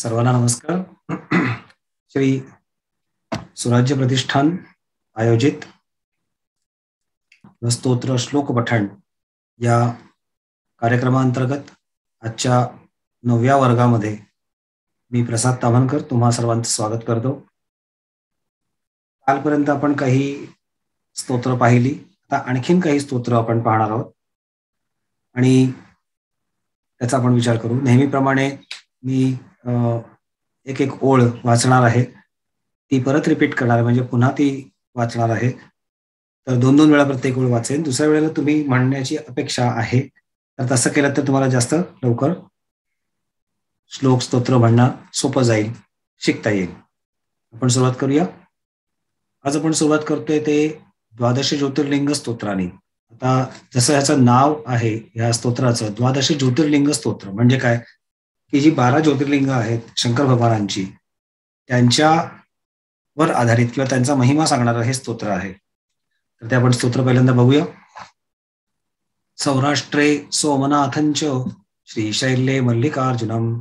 सर्वांना नमस्कार. श्री सुराज्य प्रतिष्ठान आयोजित स्तोत्र श्लोक पठण या कार्यक्रमांतर्गत आजच्या 9व्या वर्गामध्ये मी प्रसाद ताम्हणकर तुम्हा सर्वांचं स्वागत करतो. कालपर्यंत आपण काही स्तोत्र पाहिली, आता आणखीन काही स्तोत्र आपण पाहणार आहोत आणि त्याचा आपण विचार करू. नेहमीप्रमाणे मी एक एक ओळ वाचणार आहे, ती परत रिपीट करणार आहे, म्हणजे पुन्हा ती वाचणार आहे. तर 2-2 वेळा प्रत्येक ओळ वाचेन. दुसऱ्या वेळेला तुम्ही म्हणण्याची अपेक्षा आहे, तर तसं केलं तर तुम्हाला जास्त लवकर श्लोक स्तोत्र म्हणणं सोपं जाईल, शिकता येईल. आपण सुरुवात करूया. आज आपण सुरुवात करतोय ते 12 ज्योतिर्लिंग स्तोत्राने. आता जसं ह्याचं नाव आहे या स्तोत्राचं, 12 ज्योतिर्लिंग स्तोत्र म्हणजे काय की जी 12 ज्योतिर्लिंग आहेत शंकर भगवानांची, त्यांच्यावर आधारित किंवा त्यांचा महिमा सांगणारं हे स्तोत्र आहे. तर ते आपण स्तोत्र पहिल्यांदा बघूया. सौराष्ट्रे सोमनाथंच श्रीशैल्ये मल्लिकार्जुनम,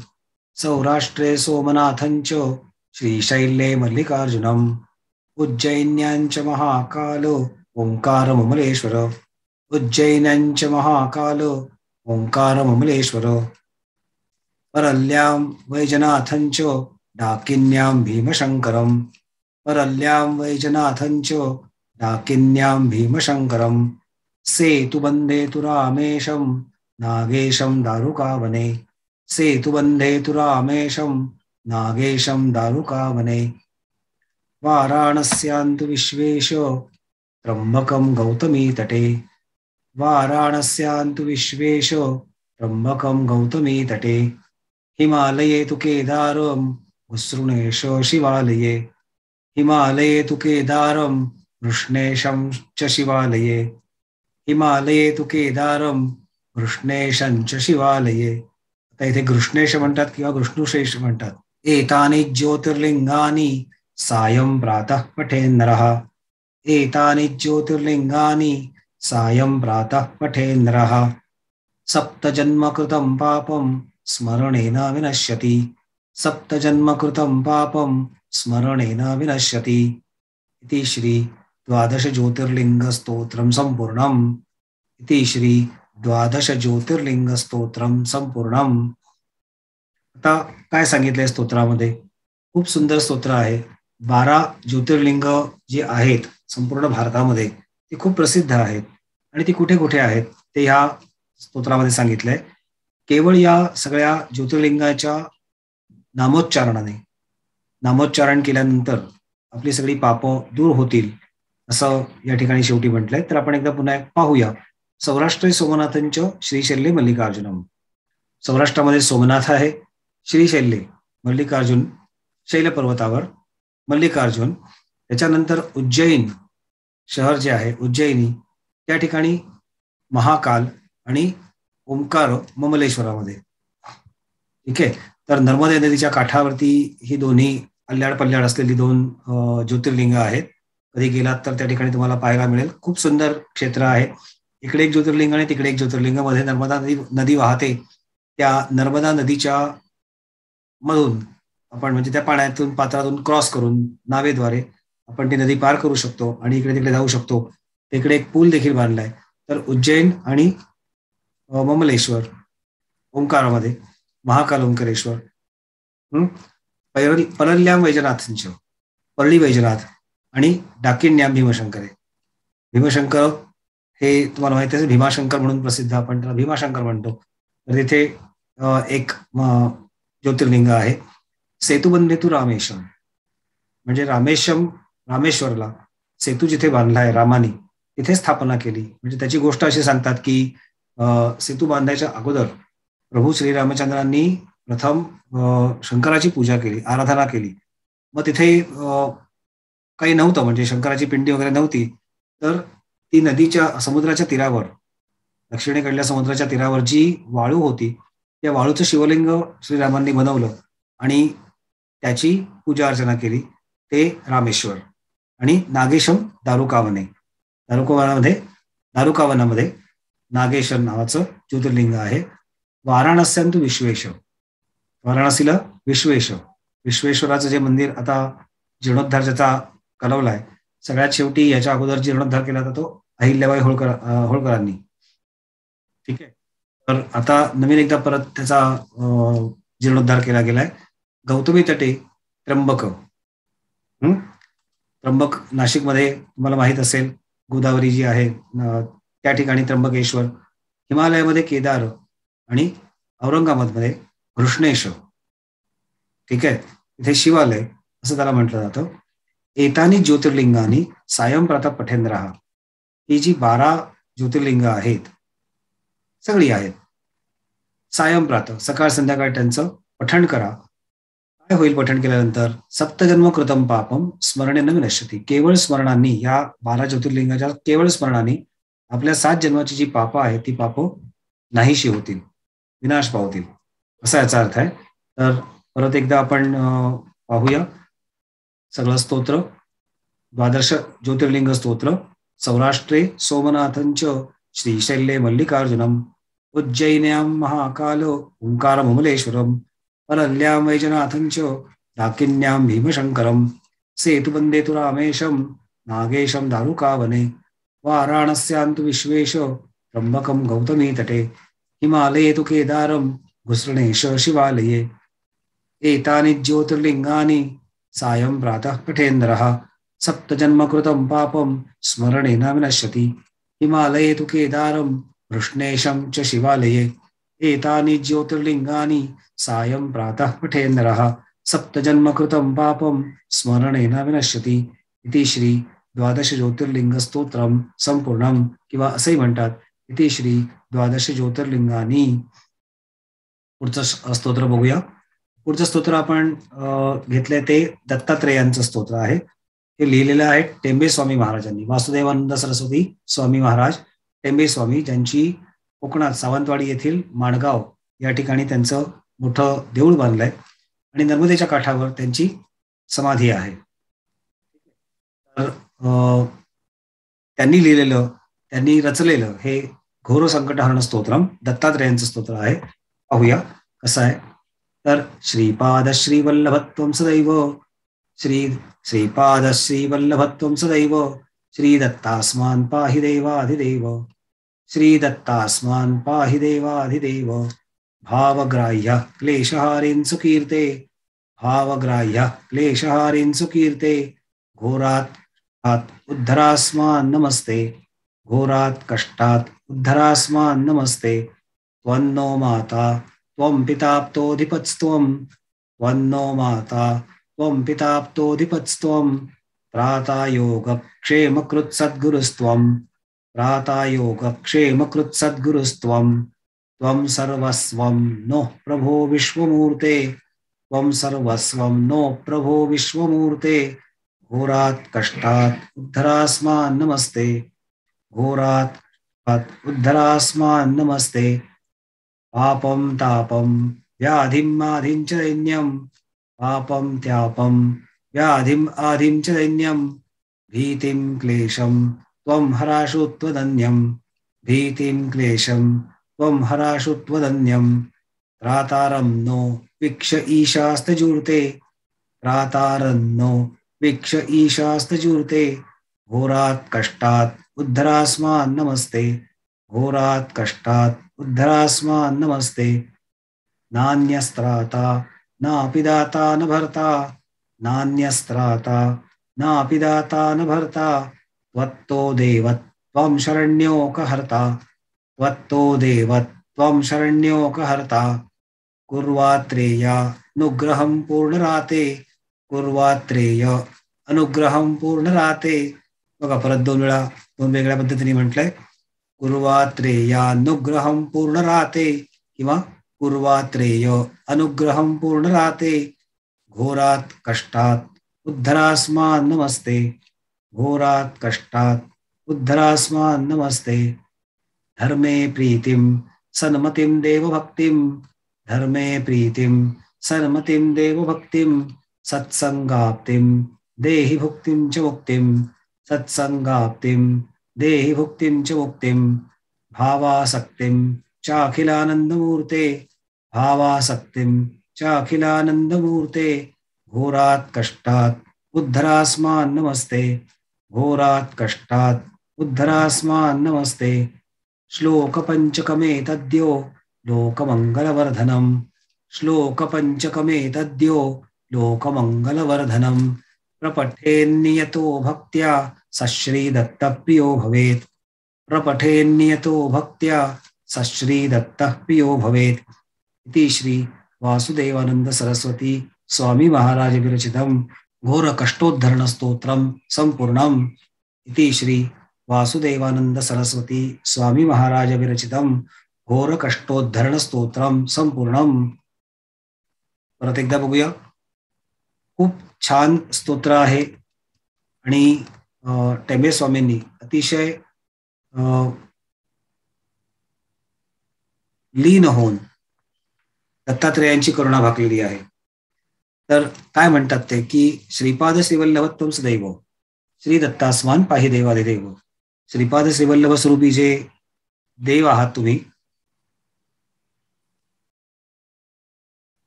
सौराष्ट्रे सोमनाथंच श्रीशैल्ये मल्लिकार्जुनम, उज्जैन्यांच महाकाल ओंकार ममलेश्वर, उज्जैन्यांच महाकाल ओंकार ममलेश्वर, परल्यां वैजनाथंच डाकिन्यां भीमशंकरम, परल्यां वैजनाथंच डाकिन्यां भीमशंकरम, सेतुबंधे तु रामेशं नागेशं दारुकावने, सेतुबंधे तु रामेशं नागेशं दारुकावने, वाराणस्यान्तु विश्वेश त्र्यंबकं गौतमी तटे, वाराणस्यान्तु विश्वेश त्र्यंबकं गौतमी तटे, हिमालये तु केदारं वसृणेश शिवालये, हिमालये तु केदारं वृष्णेशं च शिवालये, हिमालये तु केदारं वृष्णेशं च शिवालये. आता इथे कृष्णेश म्हणतात किंवा विष्णुशेष म्हणतात. एतानि ज्योतिर्लिंगानि सायं प्रातः पठेन् नरः, एतानि ज्योतिर्लिंगानि सायं प्रातः पठेन् नरः, सप्तजन्म कृतं पापं स्मरणेन विनश्यति, सप्तजन्म कृतं पापं स्मरणेन विनश्यति. इति श्री 12 ज्योतिर्लिंग स्तोत्रम संपूर्णम, इति श्री 12 ज्योतिर्लिंग स्तोत्रम संपूर्णम. आता काय सांगितलंय स्तोत्रामध्ये? खूप सुंदर स्तोत्र आहे. 12 ज्योतिर्लिंग जी आहेत संपूर्ण भारतामध्ये ती खूप प्रसिद्ध आहेत आणि ती कुठे कुठे आहेत ते ह्या स्तोत्रामध्ये सांगितलंय. केवळ या सगळ्या ज्योतिर्लिंगाच्या नामोच्चारणाने, नामोच्चारण केल्यानंतर आपली सगळी पापं दूर होतील असं या ठिकाणी शेवटी म्हटलंय. तर आपण एकदा पुन्हा पाहूया. सौराष्ट्र सोमनाथंच श्रीशैल्ये मल्लिकार्जुनम. सौराष्ट्रामध्ये सोमनाथ आहे, श्रीशैल्ये मल्लिकार्जुन शैल पर्वतावर मल्लिकार्जुन, त्याच्यानंतर उज्जैन शहर जे आहे उज्जैनी, त्या ठिकाणी महाकाल आणि ओंकार ममलेश्वरामध्ये. ठीक आहे. तर नर्मदे नदीच्या काठावरती ही दोन्ही अल्ल्याड पल्ल्याड असलेली 2 ज्योतिर्लिंग आहेत. कधी गेलात तर त्या ठिकाणी तुम्हाला पाहायला मिळेल. खूप सुंदर क्षेत्र आहे. इकडे एक ज्योतिर्लिंग आणि तिकडे एक ज्योतिर्लिंग, मध्ये नर्मदा नदी वाहते. त्या नर्मदा नदीच्या मधून आपण म्हणजे त्या पाण्यातून पात्रातून क्रॉस करून नावेद्वारे आपण ती नदी पार करू शकतो आणि इकडे तिकडे जाऊ शकतो. तिकडे एक पूल देखील बांधलाय. तर उज्जैन आणि ममलेश्वर ओंकारामध्ये महाकाल ओंकारेश्वर, परल्यां वैजनाथंच परळी वैजनाथ आणि डाकिन्यां भीमशंकरे. भीमशंकर हे तुम्हाला माहिती आहे, भीमाशंकर म्हणून प्रसिद्ध, आपण त्याला भीमाशंकर म्हणतो. तर तिथे एक ज्योतिर्लिंग आहे. सेतुबंधे तु रामेशम म्हणजे रामेश्वरला सेतू जिथे बांधला आहे रामानी तिथे स्थापना केली. म्हणजे त्याची गोष्ट अशी सांगतात की सेतू बांधायच्या अगोदर प्रभू श्रीरामचंद्रांनी प्रथम शंकराची पूजा केली, आराधना केली. मग तिथे काही नव्हतं, म्हणजे शंकराची पिंडी वगैरे नव्हती. तर ती नदीच्या समुद्राच्या तीरावर, दक्षिणेकडल्या समुद्राच्या तीरावर जी वाळू होती त्या वाळूचं शिवलिंग श्रीरामांनी बनवलं आणि त्याची पूजा अर्चना केली. ते रामेश्वर. आणि नागेशम दारुकावने, दारुकावनामध्ये नागेश्वर नावाचं ज्योतिर्लिंग आहे. वाराणस्यांतु विश्वेश, वाराणसीला विश्वेश्वराचं जे मंदिर आता जीर्णोद्धार ज्याचा कलवलाय, सगळ्यात शेवटी याच्या अगोदर जीर्णोद्धार केला होता तो अहिल्याबाई होळकरांनी. ठीक आहे. तर आता नवीन एकदा परत त्याचा जीर्णोद्धार केला गेलाय. गौतमी तटे त्र्यंबक. त्र्यंबक नाशिकमध्ये तुम्हाला माहित असेल, गोदावरी जी आहे त्या ठिकाणी त्र्यंबकेश्वर. हिमालयामध्ये केदार आणि औरंगाबादमध्ये घृष्णेश. ठीक आहे. इथे शिवालय असं त्याला म्हटलं जातं. एतानी ज्योतिर्लिंगानी सायं प्रातः पठेंद्रः. ही जी 12 ज्योतिर्लिंग आहेत, सगळी आहेत. सायं प्रातः, सकाळ संध्याकाळ त्यांचं पठण करा. काय होईल पठण केल्यानंतर? सप्तजन्म कृतम पापम स्मरणे न विनश्यति. केवळ स्मरणांनी, या 12 ज्योतिर्लिंगाच्या केवळ स्मरणांनी आपल्या 7 जन्माची जी पापं आहेत ती पापं नाहीशी होतील, विनाश पावतील, असा याचा अर्थ आहे. तर परत एकदा आपण पाहूया सगळं स्तोत्र. 12 ज्योतिर्लिंग स्तोत्र. सौराष्ट्रे सोमनाथंच श्रीशैल्ये मल्लिकार्जुनम उज्जैन्यां महाकालो ओंकारममलेश्वरम परल्यां वैजनाथंच दाकिन्यां भीमशंकरम सेतुबंदे तु रामेशम नागेशम दारुकावने वाराणस्यान्तु विश्वेश त्र्यंबकं गौतमी तटे हिमालये तु केदारम घुसृणेश शिवालये एतानि ज्योतिर्लिंगानि सायं प्रातः पठेन्द्रः सप्तजन्मकृतं पापं स्मरणेन विनश्यति हिमालये तु केदारं कृष्णेशं च शिवालये एतानि ज्योतिर्लिंगानि सायं प्रातः पठेन्द्रः सप्तजन्मकृतं पापं स्मरणेन विनश्यति. इति श्री 12 ज्योतिर्लिंग स्तोत्रम संपूर्णम, किंवा असंही म्हणतात इति श्री 12 ज्योतिर्लिंगानी. पुढचं स्तोत्र बघूया. पुढचं स्तोत्र आपण घेतलंय ते दत्तात्रेयांचं स्तोत्र आहे. हे लिहिलेलं आहे टेंबे स्वामी महाराजांनी. वासुदेवानंद सरस्वती स्वामी महाराज टेंबे स्वामी, ज्यांची कोकणात सावंतवाडी येथील माणगाव या ठिकाणी त्यांचं मोठं देऊळ बांधलंय आणि नर्मदेच्या काठावर त्यांची समाधी आहे. तर त्यांनी लिहिलेलं, त्यांनी रचलेलं हे घोर संकटहरण स्तोत्रम दत्तात्रेयांचं स्तोत्र आहे. पाहूया कसं आहे. तर श्रीपाद श्रीवल्लभत्वं सदैव श्रीपाद श्रीवल्लभत्वं सदैव श्रीदत्तास्मान् पाहि देवाधिदेव श्रीदत्तास्मान् पाहि देवाधिदेव भावग्राह्य क्लेशहारिन् सुकीर्ते भावग्राह्य क्लेशहारिन् सुकीर्ते घोरात् उद्धरास्मान् नमस्ते घोरात् कष्टात् उद्धरास्मान् नमस्ते त्वन्नो माता त्वं पिताप्तोऽधिपत्स्त्वं त्वन्नो माता त्वं पिताप्तोऽधिपत्स्त्वं त्रातायोगक्षेमकृत्सद्गुरुस्त्वं त्रातायोगक्षेमकृत्सद्गुरुस्त्वं त्वं सर्वस्वं नो प्रभो विश्वमूर्ते त्वं सर्वस्वं नो प्रभो विश्वमूर्ते घोरात् कष्टात् उद्धरास्मान् नमस्ते घोरात् उद्धरास्मान् नमस्ते पापं तापं व्याधिं आधिं च दैन्यं पापं त्यापं व्याधिं आधिं च दैन्यं भीतिं क्लेशं त्वं हराशु त्वदन्यं भीतिं क्लेशं त्वं हराशु त्वदन्यं त्रातारं नो वीक्ष ईशास्तजूर्ते त्रातारं नो वीक्ष ईशास्तजूर्ते घोरात् कष्टात् उद्धरास्मान् नमस्ते घोरात् कष्टात् उद्धरास्मान् नमस्ते नान्यस्त्राता नापि दाता न भर्ता नान्यस्त्राता नापि दाता न भर्ता त्वत्तो देव त्वं शरण्योकहर्ता त्वत्तो देव त्वं शरण्योकहर्ता कुर्वात्रेय अनुग्रहं पूर्णराते कुर्वात्रेय अनुग्रहं पूर्णराते. बघा परत 2 वेळा 2 वेगळ्या पद्धतीने म्हटलंय. कुर्वात्रेयानुग्रहं पूर्णराते किंवा कुर्वात्रेय अनुग्रहं पूर्णराते घोरात् कष्टात् उद्धरास्मान् नमस्ते घोरात् कष्टात् उद्धरास्मान् नमस्ते धर्मे प्रीतिं सन्मतिं देवभक्तिं धर्मे प्रीतिं सन्मतिं देवभक्तिं सत्संगाप्तिं देहि भुक्तिं च मुक्तिं सत्संगाप्तिं देहि भुक्तिं च मुक्तिं भावासक्तिं चाखिलानन्दमूर्ते भावासक्तिं चाखिलानंदमूर्ते घोरात् कष्टात् उद्धरास्मान् नमस्ते घोरात् कष्टात् उद्धरास्मान् नमस्ते श्लोकपञ्चकमेतद्यो लोकमङ्गलवर्धनम् श्लोकपञ्चकमेतद्यो लोकमङ्गलवर्धनम् प्रपठेन्नियतो भक्त्या सश्रीदत्तः प्रियो भवेत् प्रपठेन्नियतो भक्त्या सश्रीदत्तः प्रियो भवेत् इति श्री वासुदेवानंद सरस्वती स्वामी महाराज विरचितं घोरकष्टोद्धरण स्तोत्रं संपूर्णम् इति श्री वासुदेवानंद सरस्वती स्वामी महाराज विरचितं घोरकष्टोद्धरण स्तोत्रं संपूर्णम्. परत एकदा बघूया. खूप छान स्तोत्र आहे आणि टेंबे स्वामींनी अतिशय लीन होऊन दत्तात्रेयांची करुणा भागलेली आहे. तर काय म्हणतात ते की श्रीपाद श्रीवल्लभत्वं सदैव श्री दत्तास्मान पाहि देवादिदेव. श्रीपाद श्रीवल्लभ स्वरूपी जे देव आहात तुम्ही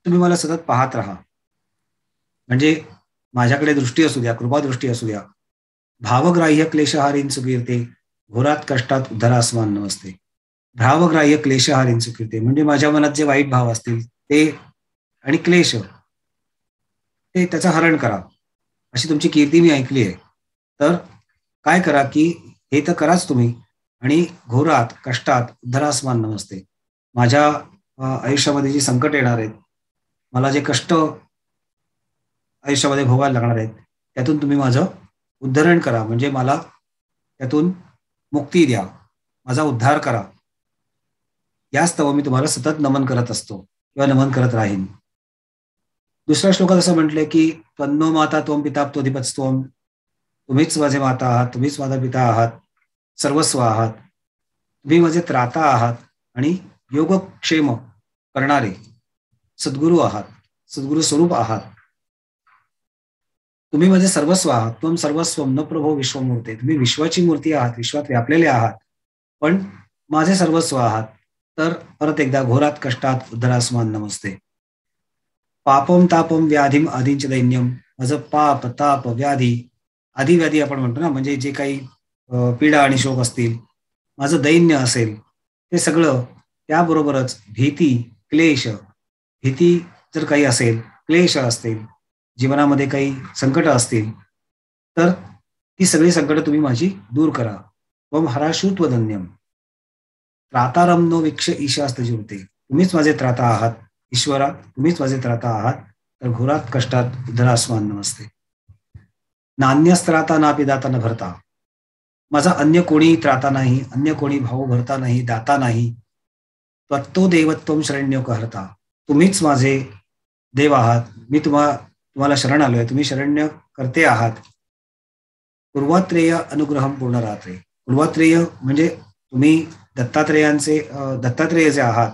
मला सतत पाहत राहा. म्हणजे माझ्याकडे दृष्टी असू द्या, कृपा दृष्टी असू द्या. भावग्राह्य क्लेशहारीं सुकीर्ते घोरात कष्टात उद्धरास्मान नमस्ते. भावग्राह्य क्लेशहारीं सुकीर्ते म्हणजे माझ्या मनात जे वाईट भाव असतील ते आणि क्लेश ते त्याचं हरण करा अशी तुमची कीर्ती मी ऐकली आहे. तर काय करा की हे तर कराच तुम्ही आणि घोरात कष्टात उद्धरास्मान नमस्ते. माझ्या आयुष्यामध्ये जी संकट येणार आहेत, मला जे कष्ट आयुष्यामध्ये भोगायला लागणार आहेत त्यातून तुम्ही माझं उद्धरण करा. म्हणजे मला त्यातून मुक्ती द्या, माझा उद्धार करा. यास्तव मी तुम्हाला सतत नमन करत असतो किंवा नमन करत राहीन. दुसऱ्या श्लोकात असं म्हटलंय की त्वन्नो माता त्वं पिता त्वधिपत्स्त्वं. तुम्हीच माझे माता आहात, तुम्हीच माझा पिता आहात, सर्वस्व आहात. तुम्ही माझे त्राता आहात आणि योगक्षेम करणारे सद्गुरू आहात, सद्गुरू स्वरूप आहात. तुम्ही माझे सर्वस्व आहात. त्वं सर्वस्वं न प्रभो विश्वमूर्ते. तुम्ही विश्वाची मूर्ती आहात, विश्वात व्यापलेले आहात, पण माझे सर्वस्व आहात. तर परत एकदा घोरात कष्टात उद्धरास्मान नमस्ते. पापम तापम व्याधीम आदींच दैन्यम. माझं पाप ताप व्याधी आधी व्याधी आपण म्हणतो ना, म्हणजे जे काही पीडा आणि शोक असतील, माझं दैन्य असेल ते सगळं, त्याबरोबरच भीती क्लेश, भीती जर काही असेल, क्लेश असतील, जीवनामध्ये काही संकट असतील, तर ती सगळी संकट तुम्ही माझी दूर करा. त्वं हराशुत्वधन्यम. त्रातारम नो वीक्ष ईशास्तजुते. तुम्हीच माझे त्राता आहात ईश्वरा, तुम्हीच माझे त्राता आहात. तर घोरात कष्टात उद्धरास्मान नमस्ते. नान्यस्त्राता नापि दाता न भरता. माझा अन्य कोणी त्राता नाही, अन्य कोणी भाऊ भरता नाही, दाता नाही. त्वत्तो देवत्वं शरण्यो कहर्ता. तुम्हीच माझे देव आहात, मी तुम्हाला शरण आलोय, तुम्ही शरण्य करते आहात. पूर्वात्रेय अनुग्रहम पूर्ण रात्रे. पूर्वात्रेय म्हणजे तुम्ही दत्तात्रेय जे आहात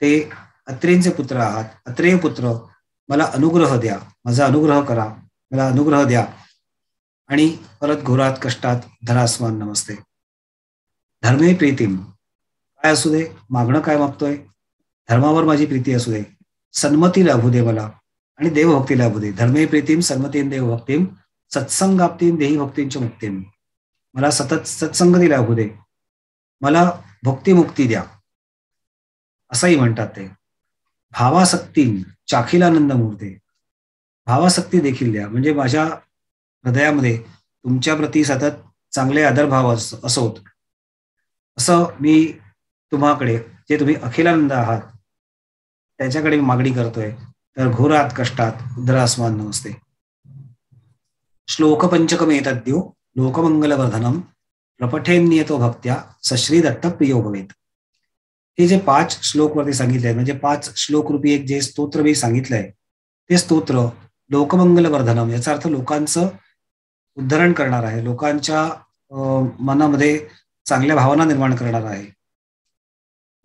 ते अत्रेंचे पुत्र आहात. अत्रेय पुत्र, मला अनुग्रह द्या, माझा अनुग्रह करा, मला अनुग्रह द्या. आणि परत घोरात कष्टात धरास्मान नमस्ते. धर्मे प्रीतीम. काय असू दे, मागणं काय मागतोय, धर्मावर माझी प्रीती असू दे, सन्मती लाभू दे मला आणि देवभक्ती लाभू दे. धर्मे प्रीतीम सन्मतीम देवभक्तीम सत्संगाप्तीम देही भक्तींच मुक्तीम. मला सतत सत्संगती लाभू दे, मला भक्तिमुक्ती द्या असंही म्हणतात ते. भावासक्ती चाखिलानंद मूर्ते. भावासक्ती देखील द्या, म्हणजे माझ्या हृदयामध्ये तुमच्या प्रती सतत चांगले आदरभाव असोत असं मी तुम्हाकडे, जे तुम्ही अखिलानंद आहात त्याच्याकडे मी मागणी करतोय. तर घोरात कष्टात उद्धरास्मान नमस्ते. श्लोक पंचकम एतद्यो लोकमंगलवर्धनम प्रपठेन्नियतो भक्त्या सश्रीदत्त प्रियो भवेत. हे जे 5 श्लोक वरती सांगितले, म्हणजे 5 श्लोक रूपी एक जे स्तोत्र मी सांगितलंय ते स्तोत्र लोकमंगलवर्धनम, याचा अर्थ लोकांचं उद्धरण करणार आहे, लोकांच्या मनामध्ये चांगल्या भावना निर्माण करणार आहे,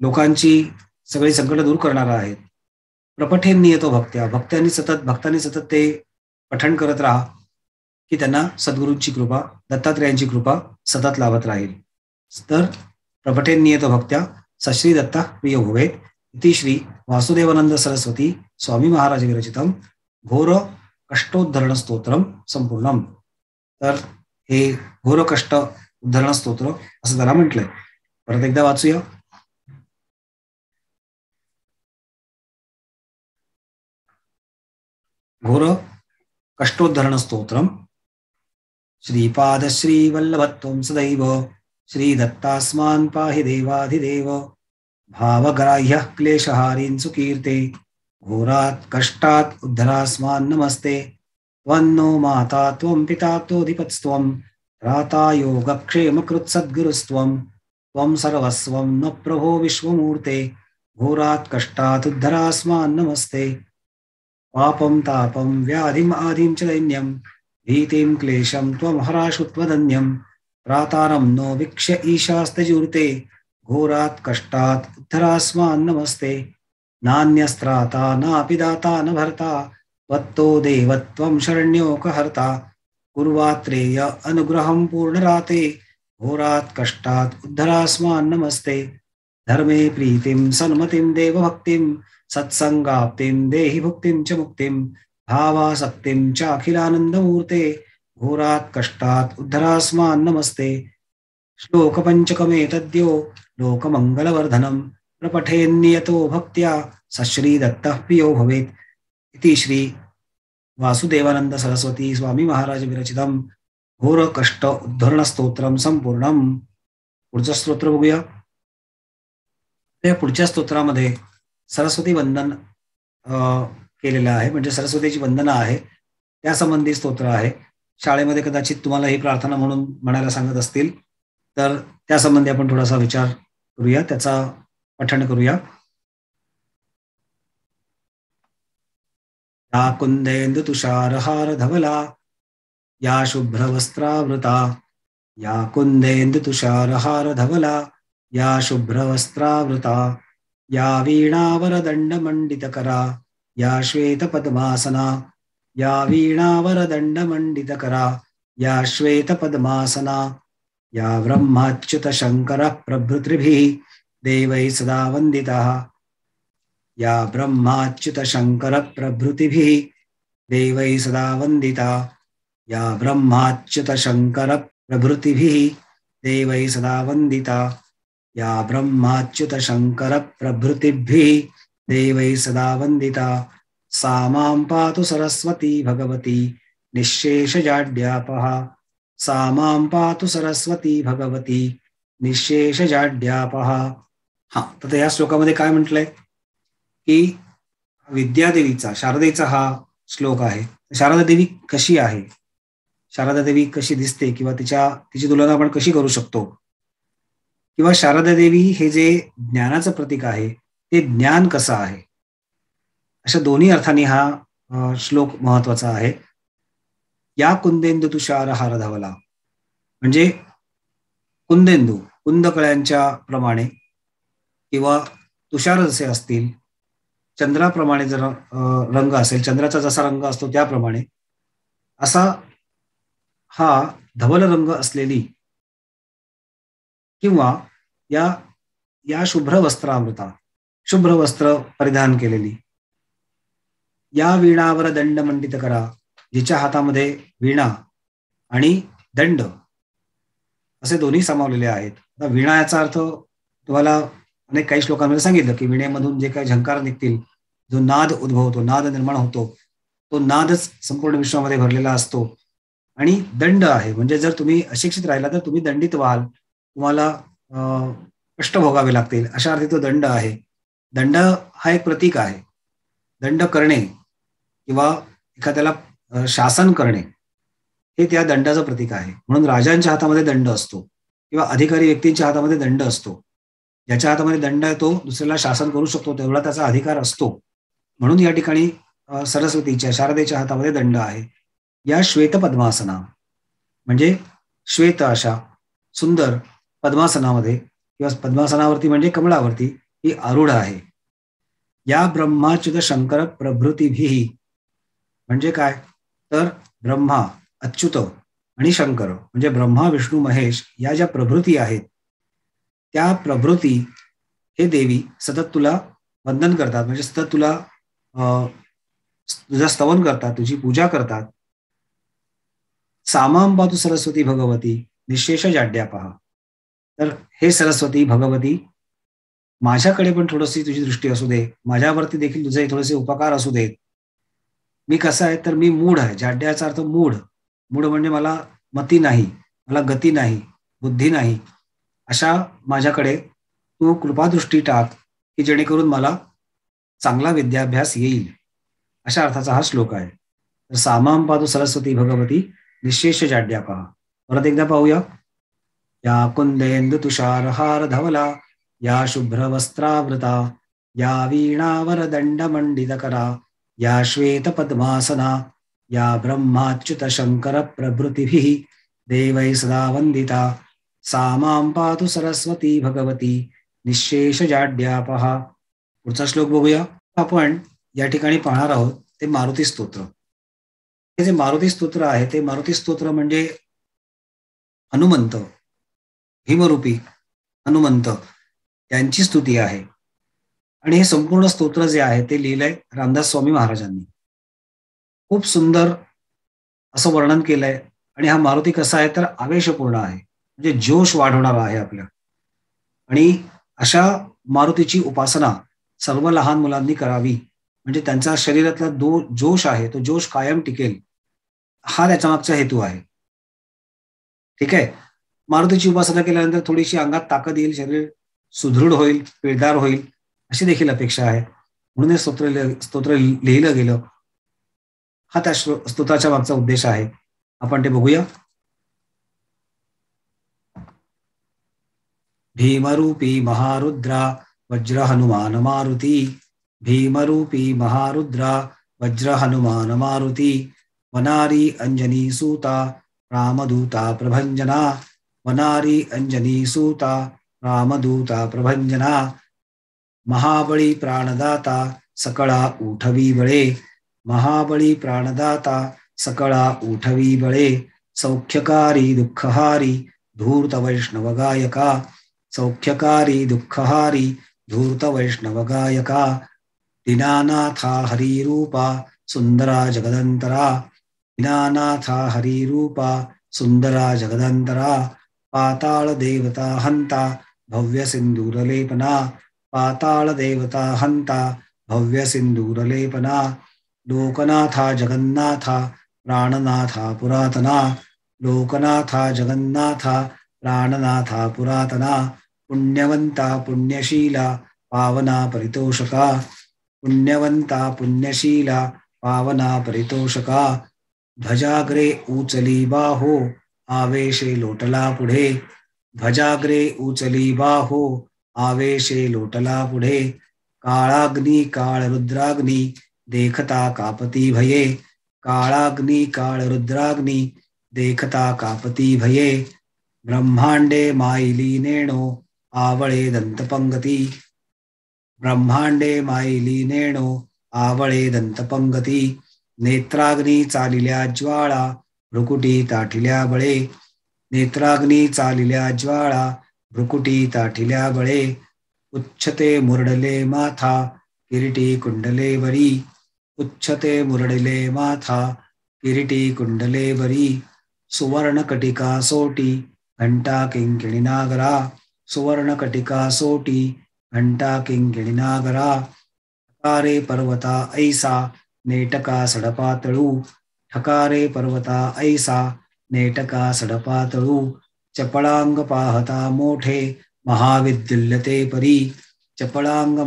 लोकांची सगळी संकट दूर करणार आहेत. प्रपठेन्नियतो भक्त्या. भक्तांनी सतत ते पठण करत राहा की त्यांना सद्गुरूंची कृपा, दत्तात्रेयांची कृपा सतत लाभत राहील. तर प्रपठेन्नियतो भक्त्या सश्री दत्ता प्रिय भवेत इति श्री वासुदेवानंद सरस्वती स्वामी महाराज विरचितम घोर कष्टोद्धरण स्तोत्रम संपूर्णम. तर हे घोर कष्ट उद्धरण स्तोत्र असं त्याला म्हटलंय. परत एकदा वाचूया. घोर कष्टोद्धरण स्तोत्रम. श्रीपाद श्री वल्लभत्वं सदैव श्री दत्तास्मान् पाहि देवाधिदेव भावग्राह्यः क्लेशहारीन् सुकीर्ते घोरात् कष्टात् उद्धरास्मान् नमस्ते. त्वन्नो माता त्वं पिता त्वोऽधिपत्स्त्वं त्राता योगक्षेमकृत् सद्गुरुस्त्वं त्वं सर्वस्वं न प्रभो विश्वमूर्ते घोरात् कष्टात् उद्धरास्मान् नमस्ते. पापं तापं व्याधिम् आदिं च दैन्यं भीतिं क्लेशं त्वं हराशु त्वदन्यं त्रातारं नो वीक्ष्य ईशास्तजूर्ते घोरात् कष्टात् उद्धरास्मान् नमस्ते. नान्यस्त्राता नापि दाता न भर्ता त्वत्तो देवत्वं शरण्योकहर्ता कुर्वात्रेय अनुग्रहं पूर्णराते घोरात् कष्टात् उद्धरास्मान् नमस्ते. धर्मे प्रीतिं सन्मतिं देवभक्तिं सत्संगाप्तिं देहि भुक्तिं च मुक्तिं भावासक्तिं च अखिलानन्दमूर्ते घोरात् कष्टात् उद्धरास्मान् नमस्ते. श्लोक पंचकमेतद्यो लोकमंगलवर्धनम प्रपठेन्नियतो भक्त्या सश्री दत्तः प्रियो भवेत्. इति श्री वासुदेवानंद सरस्वती स्वामी महाराज विरचितम घोर कष्ट उद्धरण स्तोत्रम संपूर्णम. पुढचं स्तोत्र बघूया. त्या पुढच्या स्तोत्रामध्ये सरस्वती वंदन केलेलं आहे, म्हणजे सरस्वतीची वंदना आहे त्या संबंधी स्तोत्र आहे. शाळेमध्ये कदाचित तुम्हाला ही प्रार्थना म्हणून म्हणायला सांगत असतील, तर त्या संबंधी आपण थोडासा विचार करूया, त्याचा पठण करूया. या कुंदेंदु तुषारहार धवला या शुभ्रवस्त्रावृता या कुंदेंदु तुषारहार धवला या शुभ्रवस्त्रावृता या वीणावरदंडमंडितकरा या श्वेतपद्मासना या वीणावरदंडमंडितकरा या श्वेतपद्मासना या ब्रह्माच्युत शंकर प्रभृतिभिः देवैः सदा वन्दितः या ब्रह्माच्युत शंकर प्रभृतिभिः देवैः सदा वन्दिता या ब्रह्माच्युत शंकर प्रभृतिभिः देवैः सदा वन्दिता या ब्रह्माच्युत शंकर प्रभृतिभिः देवैः सदा वन्दिता. सा मां पातु सरस्वती भगवती निःशेषजाड्यापहा सा मां पातु सरस्वती भगवती निःशेषजाड्यापहा. हा, तर या श्लोकामध्ये काय म्हटलंय की विद्यादेवीचा, शारदेचा हा श्लोक आहे. शारदा देवी कशी आहे, शारदा देवी कशी दिसते, किंवा तिची तुलना आपण कशी करू शकतो, किंवा शारदा देवी हे जे ज्ञानाचं प्रतीक आहे ते ज्ञान कसं आहे, अशा दोन्ही अर्थाने हा श्लोक महत्वाचा आहे. या कुंदेंदु तुषार हार धवला म्हणजे कुंदेंदू, कुंदकळ्यांच्या प्रमाणे, किंवा तुषार जसे असतील, चंद्राप्रमाणे जर रंग असेल, चंद्राचा जसा रंग असतो त्याप्रमाणे असा हा धवल रंग असलेली, किंवा या शुभ्र वस्त्रावृता, शुभ्र वस्त्र परिधान केलेली, या वीणावर दंड मंडित करा, जिच्या हातामध्ये वीणा आणि दंड असे दोन्ही सामावलेले आहेत. आता वीणा याचा अर्थ तुम्हाला अनेक काही श्लोकांमध्ये सांगितलं की वीणेमधून जे काही झंकार निघतील, जो नाद उद्भवतो, नाद निर्माण होतो, तो नादच संपूर्ण विश्वामध्ये भरलेला असतो. आणि दंड आहे म्हणजे जर तुम्ही अशिक्षित राहिला तर तुम्ही दंडित व्हाल, तुम्हाला कष्ट भोगावे लागतील, अशा अर्थी तो दंड आहे. दंड हा एक प्रतीक आहे. दंड करणे किंवा एखाद्याला शासन करणे हे त्या दंडाचं प्रतीक आहे. म्हणून राजांच्या हातामध्ये दंड असतो किंवा अधिकारी व्यक्तींच्या हातामध्ये दंड असतो. ज्याच्या हातामध्ये दंड आहे तो दुसऱ्याला शासन करू शकतो, तेवढा त्याचा अधिकार असतो. म्हणून या ठिकाणी सरस्वतीच्या, शारदेच्या हातामध्ये दंड आहे. या श्वेत पद्मासना म्हणजे श्वेत अशा सुंदर पद्मासनामध्ये, किंवा पद्मासनावरती म्हणजे कमळावरती ही आरूढ आहे. या ब्रह्माच्युत शंकर प्रभृतीभिः म्हणजे काय, तर ब्रह्मा, अच्युत आणि शंकर म्हणजे ब्रह्मा, विष्णू, महेश या ज्या प्रभृती आहेत, त्या प्रभृती हे देवी सतत तुला वंदन करतात, म्हणजे सतत तुला तुझं स्तवन करतात, तुझी पूजा करतात. सामां पातु सरस्वती भगवती निशेष जाड्या पहा. तर हे सरस्वती भगवती, माझ्याकडे पण थोडीशी तुझी दृष्टी असू दे, माझ्यावरती देखील तुझे थोडेसे उपकार असू देत. मी कसा आहे, तर मी मूढ आहे. जाड्याचा अर्थ मूढ. मूढ म्हणजे मला मती नाही, मला गती नाही, बुद्धी नाही. अशा माझ्याकडे तू कृपादृष्टी टाक, की जेणेकरून मला चांगला विद्याभ्यास येईल. अशा अर्थाचा हा श्लोक आहे. तर सामां पातु सरस्वती भगवती निशेष जाड्या पहा. परत एकदा पाहूया. या कुंदेंदु तुषारहार धवला, या शुभ्रवस्त्रावृता, या वीणावर दंडमंडितकरा, या श्वेत पद्मासना, या ब्रह्माच्युत शंकर प्रभृतिभिः देवैः सदा वंदिता, सामां पातु सरस्वती भगवती निशेष जाड्या पहा. पुढचा श्लोक बघूया. आपण या ठिकाणी पाहणार आहोत ते मारुती स्तोत्र. हे जे मारुती स्तोत्र आहे, ते मारुती स्तोत्र म्हणजे हनुमंत, भीमरूपी हनुमंत यांची स्तुती आहे. आणि हे संपूर्ण स्तोत्र जे आहे ते लिहिलंय रामदास स्वामी महाराजांनी. खूप सुंदर असं वर्णन केलंय. आणि हा मारुती कसा आहे, तर आवेशपूर्ण आहे, म्हणजे जोश वाढवणारा आहे आपल्या. आणि अशा मारुतीची उपासना सर्व लहान मुलांनी करावी, म्हणजे त्यांचा शरीरातला जोश आहे तो जोश कायम टिकेल, हा त्याच्या मागचा हेतू आहे. ठीक आहे. मारुतीची उपासना केल्यानंतर थोडीशी अंगात ताकद येईल, शरीर सुदृढ होईल, पिळदार होईल, अशी देखील अपेक्षा आहे. म्हणून हे स्तोत्र लिहिलं गेलं. हा त्या स्तोत्राच्या मागचा उद्देश आहे. आपण ते बघूया. भीमरूपी महारुद्रा वज्र हनुमान मारुती, भीमरूपी महारुद्रा वज्र हनुमान मारुती, वनारी अंजनी सूता रामदूता प्रभंजना, वनारी अंजनी सूता रामदूता प्रभंजना, महाबळी प्राणदाता सकळा उठवी बळे, महाबळी प्राणदाता सकळा उठवी बळे, सौख्यकारी दुःखहारी धूर्त वैष्णव गायका, सौख्यकारी दुःखहारी धूर्त वैष्णव गायका, दीनानाथा हरिरूपा सुंदरा जगदंतरा, दीनानाथा हरिरूपा सुंदरा जगदंतरा, पाताळ देवता हंता भव्य सिंदूरलेपना, पाताळ देवता हंता भव्य सिंदूरलेपना, लोकनाथा जगन्नाथा प्राणनाथा पुरातना, लोकनाथा जगन्नाथा प्राणनाथा पुरातना, पुण्यवंता पुण्यशीला पावना परितोषका, पुण्यवंता पुण्यशीला पावना परितोषका, ध्वजाग्रे उचली बाहो आवेशे लोटला पुढे, ध्वजाग्रे उचली बाहो आवेशे लोटला पुढे, काळाग्नी काळ रुद्राग्नी देखता कापती भये, काळाग्नी काळ रुद्राग्नी देखता कापती भये, ब्रह्मांडे माईली नेणो आवळे दंतपंगती, ब्रह्मांडे माईली नेणो आवळे दंतपंगती, नेत्राग्नी चालिल्या ज्वाळा भ्रुकुटी ताठिल्या बळे, नेत्राग्नी चालिल्या ज्वाळा भ्रुकुटी ताठिल्या बळे, उच्छते मुरडले माथा किरीटी कुंडले वरी, उच्छते मुरडले माथा किरीटी कुंडले वरी, सुवर्ण कटिका सोटी घंटा किंकिणी नागरा, सुवर्ण कटिका सोटी घंटा किंकिणी नागरा, ठकारे पर्वता ऐसा नेटका सडपातळू, ठकारे पर्वता ऐसा नेटका सडपातळू, चपळांग पाहता मोठे महाविद्युल्यते परी, चपळांग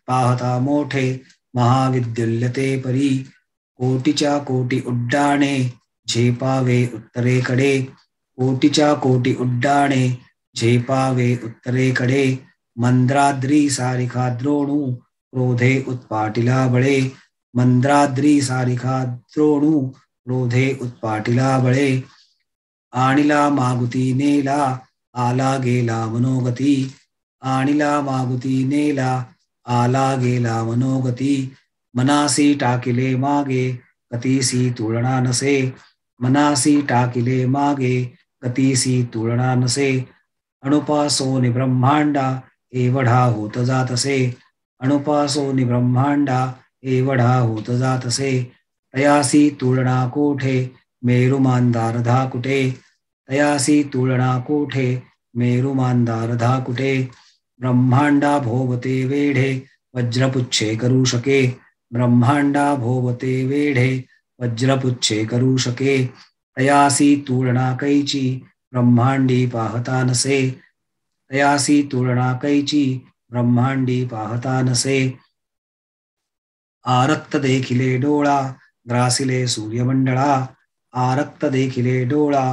पाहता मोठे महाविद्युल्यते परी, कोटीच्या कोटी उड्डाणे झेपावे उत्तरेकडे, कोटीच्या कोटी उड्डाणे झेपावे उत्तरेकडे, मंद्राद्री सारिखा द्रोणू क्रोधे उत्पाटिला बळे, मंद्राद्री सारिखा द्रोणू क्रोधे उत्पाटिला बळे, आणिला मागुती नेला आला गेला मनोगती, आणिला मागुती नेला आला गेला मनोगती, मनासी टाकिले मागे कतीसी तुळना नसे, मनासी टाकिले मागे कतीसी तुळना नसे, अणुपासोनि ब्रह्मांडा एवढा होत जात असे, अणुपासोनी ब्रह्मांडा एवढा होत जातसे. तयासी तुलना कोठे मेरुमांदार धाकुटे. तयासी तुलना कोठे मेरुमांदार धाकुटे. ब्रह्मांडा भोवते वेढे वज्रपुच्छे करू शके. ब्रह्मांडा भोवते वेढे वज्रपुच्छे करू शके. तयासी तुलना कैची ब्रह्मांडी पाहता नसे. तयासी तुलना कैची ब्रह्मांडी पाहता नसे. आरक्त देखिले डोळा ग्रासिले सूर्यमंडळा. आरक्त देखिले डोळा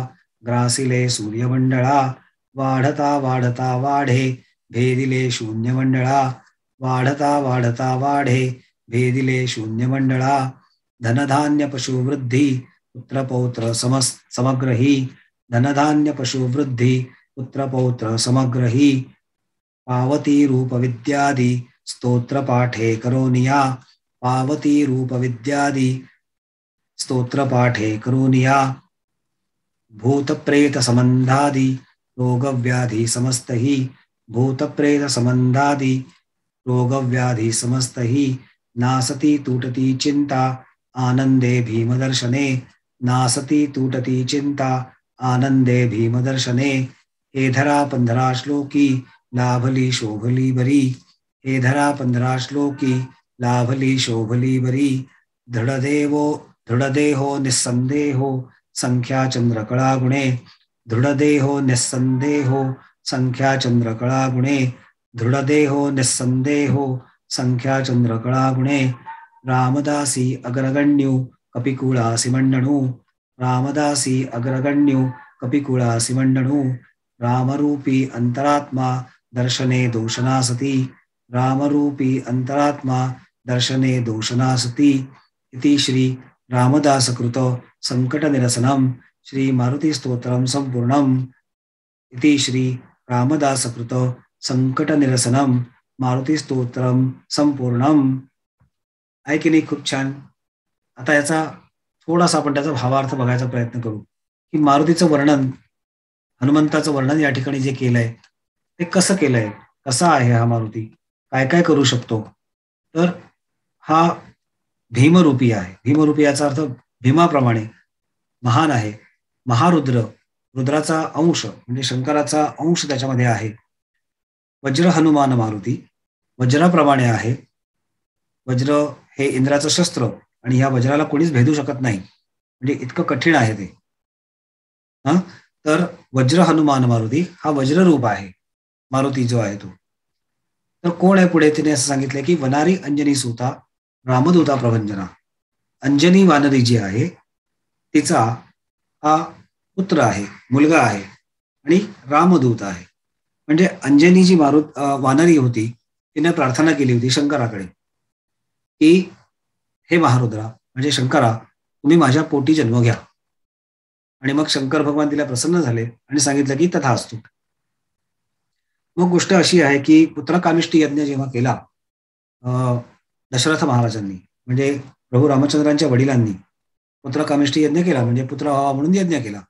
ग्रासिले सूर्यमंडळा. वाढता वाढता वाढे भेदिले शून्यमंडळा. वाढता वाढता वाढे भेदिले शून्यमंडळा. धनधान्य पशुवृद्धी पुत्रपौत्र समग्रही. धनधान्य पशुवृद्धी पुत्रपौत्र समग्रही. पावती रूप विद्यादि स्तोत्र पाठे करोनिया. पावती रूप विद्यादि स्तोत्र पाठे करोनिया. भूत प्रेत संबंधादि रोग व्याधि समस्तहि. भूत प्रेत संबंधादि रोग व्याधि समस्तहि. नासती तुटती चिंता आनंदे भीमदर्शने. नासती तुटती चिंता आनंदे भीमदर्शने. हे धरा 15 श्लोकी लाभली शोभली बरी. हे धरा 15 श्लोकी लाभली शोभली बरी. दृढदेहो निस्संदेहो संख्या चंद्रकळा गुणे. दृढदेहो निस्संदेहो संख्या चंद्रकळा गुणे. दृढदेहो निस्संदेहो संख्या चंद्रकळा गुणे. रामदासी अग्रगण्यु कपिकुळासि मंडणु. रामदासी अग्रगण्यु कपिकुळासि मंडणु. रामरूपी अंतरात्मा दर्शने दोषनासती. रामरूपी अंतरात्मा दर्शने दोषनासती. इति श्री रामदासकृत संकट निरसनम श्री मारुती स्तोत्रम संपूर्णम. इति श्री रामदासकृत संकट निरसनम मारुती स्तोत्रम संपूर्णम. आहे की नाही? खूप छान. आता याचा थोडासा आपण त्याचा भावार्थ बघायचा प्रयत्न करू की मारुतीचं वर्णन, हनुमंताचं वर्णन या ठिकाणी जे केलंय ते कसं केलंय, कसा आहे हा मारुती, काय काय करू शकतो. तर हा भीमरूपी आहे. भीमरूपी याचा अर्थ भीमाप्रमाणे महान आहे. महारुद्र, रुद्राचा अंश म्हणजे शंकराचा अंश त्याच्यामध्ये आहे. वज्र हनुमान मारुती वज्राप्रमाणे आहे. वज्र हे इंद्राचं शस्त्र आणि ह्या वज्राला कोणीच भेदू शकत नाही, म्हणजे इतकं कठीण आहे ते. तर वज्र हनुमान मारुती हा वज्ररूप आहे मारुती जो आहे तो. तर कोण आहे पुढे? तिने असं सांगितलंय की वनारी अंजनी सुता रामदूता प्रभंजना. अंजनी वानरी जी आहे तिचा हा पुत्र आहे, मुलगा आहे आणि रामदूत आहे. म्हणजे अंजनी जी वानरी होती तिने प्रार्थना केली होती शंकराकडे की हे महारुद्रा म्हणजे शंकरा, तुम्ही माझ्या पोटी जन्म घ्या. आणि मग शंकर भगवान तिला प्रसन्न झाले आणि सांगितलं की तथास्तु. मग गोष्ट अशी आहे की पुत्रकामिष्टी यज्ञ जेव्हा केला दशरथ महाराजांनी, म्हणजे प्रभू रामचंद्रांच्या वडिलांनी पुत्रकामिष्टी यज्ञ केला, म्हणजे पुत्र व्हावा म्हणून यज्ञ केला.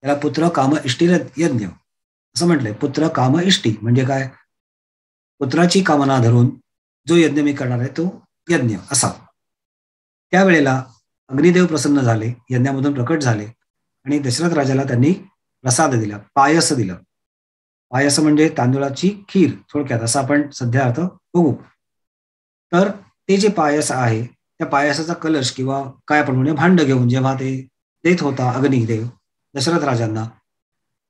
त्याला पुत्र काम इष्टी यज्ञ असं म्हटलंय. पुत्र काम इष्टी म्हणजे काय? पुत्राची कामना धरून जो यज्ञ मी करणार आहे तो यज्ञ असा. त्यावेळेला अग्निदेव प्रसन्न झाले, यज्ञामधून प्रकट झाले आणि दशरथ राजाला त्यांनी प्रसाद दिला, पायस दिलं. पायस म्हणजे तांदूळाची खीर थोडक्यात, असं आपण सध्या अर्थ बघू. तर ते जे पायस आहे त्या पायसाचा कलश किंवा काय आपण म्हणजे भांड घेऊन जेव्हा ते देत होता अग्निदेव दशरथ राजांना,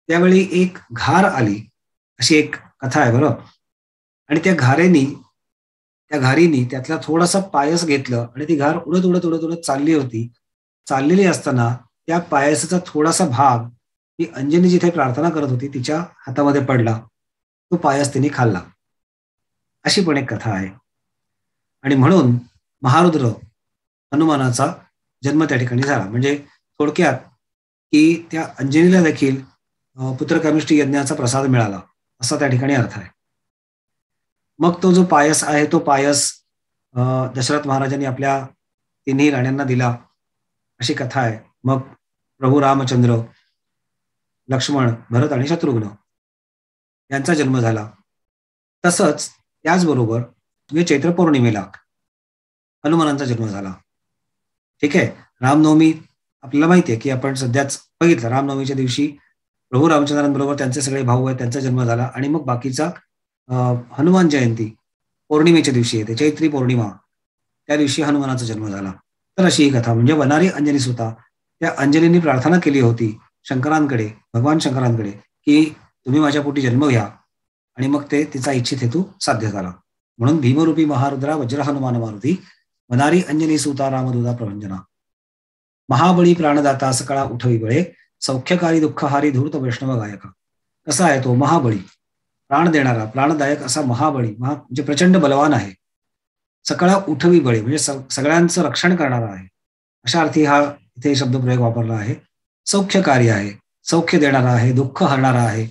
त्यावेळी एक घार आली, अशी एक कथा आहे बरं. आणि त्या घारीनी त्यातला थोडासा पायस घेतलं आणि ती घार उडत उडत उडत उडत चालली होती. चाललेली असताना त्या पायसाचा थोडासा भाग ती अंजनी जिथे प्रार्थना करत होती तिच्या हातामध्ये पडला. तो पायस तिने खाल्ला. अशी पण एक कथा आहे. आणि म्हणून महारुद्र हनुमानाचा जन्म त्या ठिकाणी झाला. म्हणजे थोडक्यात की त्या अंजनीला देखील पुत्रकामिष्टी यज्ञाचा प्रसाद मिळाला असा त्या ठिकाणी अर्थ आहे. मग तो जो पायस आहे तो पायस दशरथ महाराजांनी आपल्या तिन्ही राण्यांना दिला अशी कथा आहे. मग प्रभू रामचंद्र, लक्ष्मण, भरत आणि शत्रुघ्न यांचा जन्म झाला. तसंच त्याचबरोबर म्हणजे चैत्र पौर्णिमेला हनुमानांचा जन्म झाला. ठीक आहे. रामनवमी आपल्याला माहिती आहे की आपण सध्याच बघितलं, रामनवमीच्या दिवशी प्रभू रामचंद्रांबरोबर त्यांचे सगळे भाऊ आहेत, त्यांचा जन्म झाला. आणि मग बाकीचा हनुमान जयंती पौर्णिमेच्या दिवशी येते, चैत्री पौर्णिमा, त्या दिवशी हनुमानाचा जन्म झाला. तर अशी ही कथा. म्हणजे वनारी अंजनी सुता, त्या अंजनींनी प्रार्थना केली होती शंकरांकडे, भगवान शंकरांकडे, की तुम्ही माझ्या पोटी जन्म घ्या. आणि मग ते तिचा इच्छित हेतू साध्य झाला. म्हणून भीमरूपी महारुद्रा वज्र हनुमान मारुती, वनारी अंजनी सुता रामदूता प्रभंजना. महाबळी प्राणदाता सकळा उठवी बळे, सौख्यकारी दुःखहारी धूर्त वैष्णव गायका. कसा आहे तो महाबळी, प्राण देणारा, प्राणदायक असा महाबळी, म्हणजे प्रचंड बलवान आहे. सकळा उठवी बळे म्हणजे सगळ्यांचं रक्षण करणारा आहे, अशा अर्थी हा इथे शब्दप्रयोग वापरला आहे. सौख्यकारी आहे, सौख्य देणारा आहे, दुःख हरणारा आहे,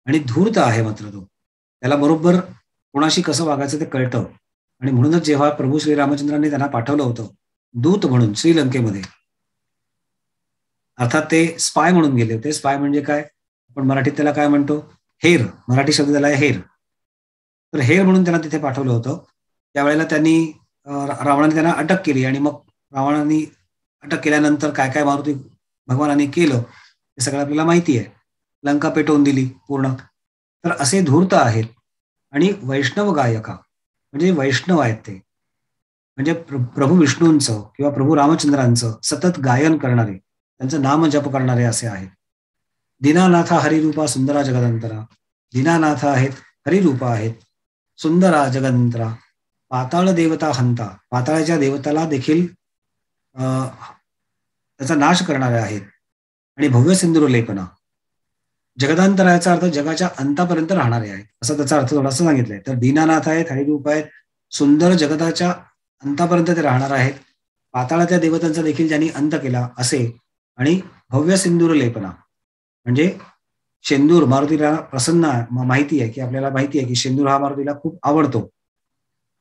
आणि धूर्त आहे. मात्र तो, त्याला बरोबर कोणाशी कसं वागायचं ते कळतं. आणि म्हणूनच जेव्हा प्रभू श्रीरामचंद्रांनी त्यांना पाठवलं होतं दूत म्हणून श्रीलंकेमध्ये, अर्थात ते स्पाय म्हणून गेले होते. स्पाय म्हणजे काय, आपण मराठीत त्याला काय म्हणतो, हेर. मराठी शब्द त्याला आहे हेर. तर हेर म्हणून त्यांना तिथे पाठवलं होतं. त्यावेळेला त्यांनी रावणाने त्यांना अटक केली. आणि मग रावणाने अटक केल्यानंतर काय काय मारुती भगवानांनी केलं हे सगळं आपल्याला माहिती आहे. लंका पेटवून दिली पूर्ण. तर असे धूर्त आहेत. आणि वैष्णव गायका म्हणजे वैष्णव आहेत ते, म्हणजे प्रभू विष्णूंचं किंवा प्रभू रामचंद्रांचं सतत गायन करणारे, त्यांचं नाम जप करणारे असे आहेत. दीनानाथा हरिरूपा सुंदरा जगदंतरा. दीनानाथ आहेत, हरिरूपा आहेत, सुंदरा जगदंतरा. पाताळ देवता हंता, पाताळाच्या देवताला देखील त्याचा नाश करणारे आहेत. आणि भव्य सिंधुर लेपना, जगदांतराचा अर्थ जगाच्या अंतापर्यंत राहणारे आहेत, असा त्याचा अर्थ थोडासा सांगितलाय. तर दीनानाथ आहेत, हरिरूप आहेत, सुंदर, जगताच्या अंतापर्यंत ते राहणार आहेत, पाताळाच्या देवतांचा देखील ज्यांनी अंत केला असे. आणि भव्य सिंदूर लेपना म्हणजे शेंदूर, मारुतीला प्रसन्न माहिती आहे की आपल्याला माहिती आहे की शेंदूर हा मारुतीला खूप आवडतो.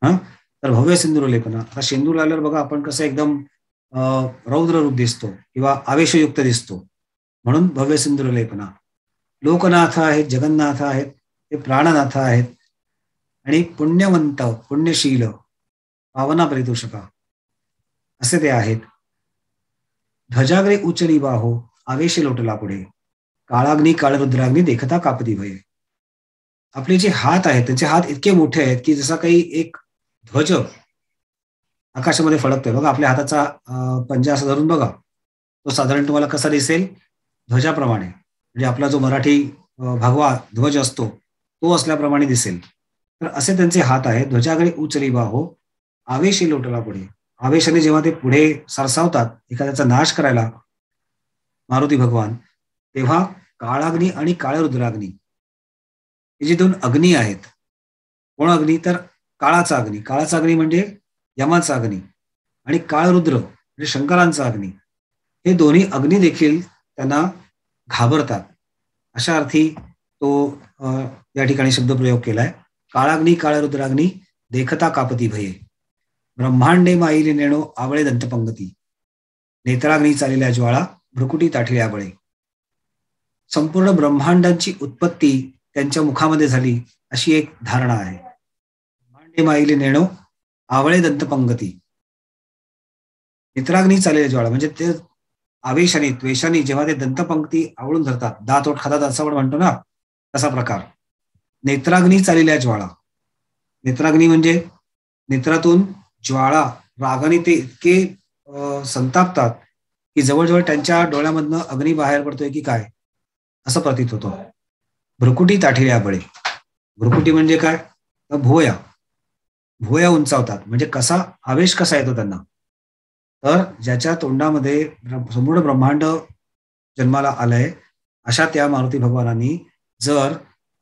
तर भव्य सिंदूर लेपना. आता शेंदूर लावल्यावर बघा आपण कसं एकदम रौद्र रूप दिसतो किंवा आवेशयुक्त दिसतो, म्हणून भव्य सिंदूर लेपना. लोकनाथ आहेत, जगन्नाथ आहेत, ते प्राणनाथ आहेत. आणि पुण्यवंत, पुण्यशील, पावना परितोषका असे ते आहेत. ध्वजाग्रे उचली बाहो, आवेश लोटला पुढे, काळाग्नी काळरुद्राग्नी देखता कापती भये. आपले जे हात आहेत त्यांचे हात इतके मोठे आहेत की जसा काही एक ध्वज आकाशामध्ये फडकतोय. बघा आपल्या हाताचा पंजा असा धरून बघा, तो साधारण तुम्हाला कसा दिसेल, ध्वजाप्रमाणे. म्हणजे आपला जो मराठी भगवा ध्वज असतो तो असल्याप्रमाणे दिसेल. तर असे त्यांचे हात आहेत. ध्वजाग्रे उचली बाहो, आवेशी लोटला पुढे. आवेशाने जेव्हा ते पुढे सरसावतात एखाद्याचा नाश करायला मारुती भगवान, तेव्हा काळाग्नी आणि काळरुद्राग्नी हे जे दोन अग्नी आहेत. कोण अग्नी, तर काळाचा अग्नी. काळाचा अग्नी म्हणजे यमाचा अग्नी, आणि काळरुद्र म्हणजे शंकरांचा अग्नी. हे दोन्ही अग्नी देखील त्यांना घाबरतात. अशा अर्थी तो या ठिकाणी शब्दप्रयोग केलाय. काळाग्नी काळरुद्राग्नी देखता कापती भये, ब्रह्मांडे माईली नेणो आवळे दंतपंगती, नेत्राग्नी चालेल्या ज्वाळा भ्रुकुटी ताठिल्या बळे. संपूर्ण ब्रह्मांडांची उत्पत्ती त्यांच्या मुखामध्ये झाली अशी एक धारणा आहे. ब्रह्मांडे माईली नेणो आवळे दंतपंगती, नेत्राग्नी चालेल्या ज्वाळा म्हणजे ते आवेशाने, द्वेषाने जेव्हा ते दंतपंक्ती आवळून धरतात, दात ओठ खातात असं आपण म्हणतो ना, तसा प्रकार. नेत्राग्नी चालेल्या ज्वाळा, नेत्राग्नी म्हणजे नेत्रातून ज्वाळा, रागाने ते इतके संतापतात की जवळजवळ त्यांच्या डोळ्यामधनं अग्नी बाहेर पडतोय की काय असं प्रतीत होतं. भ्रुकुटी ताठिल्या बळे, भ्रुकुटी म्हणजे काय, भुवया, भुवया उंचावतात. म्हणजे कसा आवेश कसा येतो त्यांना, तर ज्याच्या तोंडामध्ये संपूर्ण ब्रह्मांड जन्माला आलंय अशा त्या मारुती भगवानांनी जर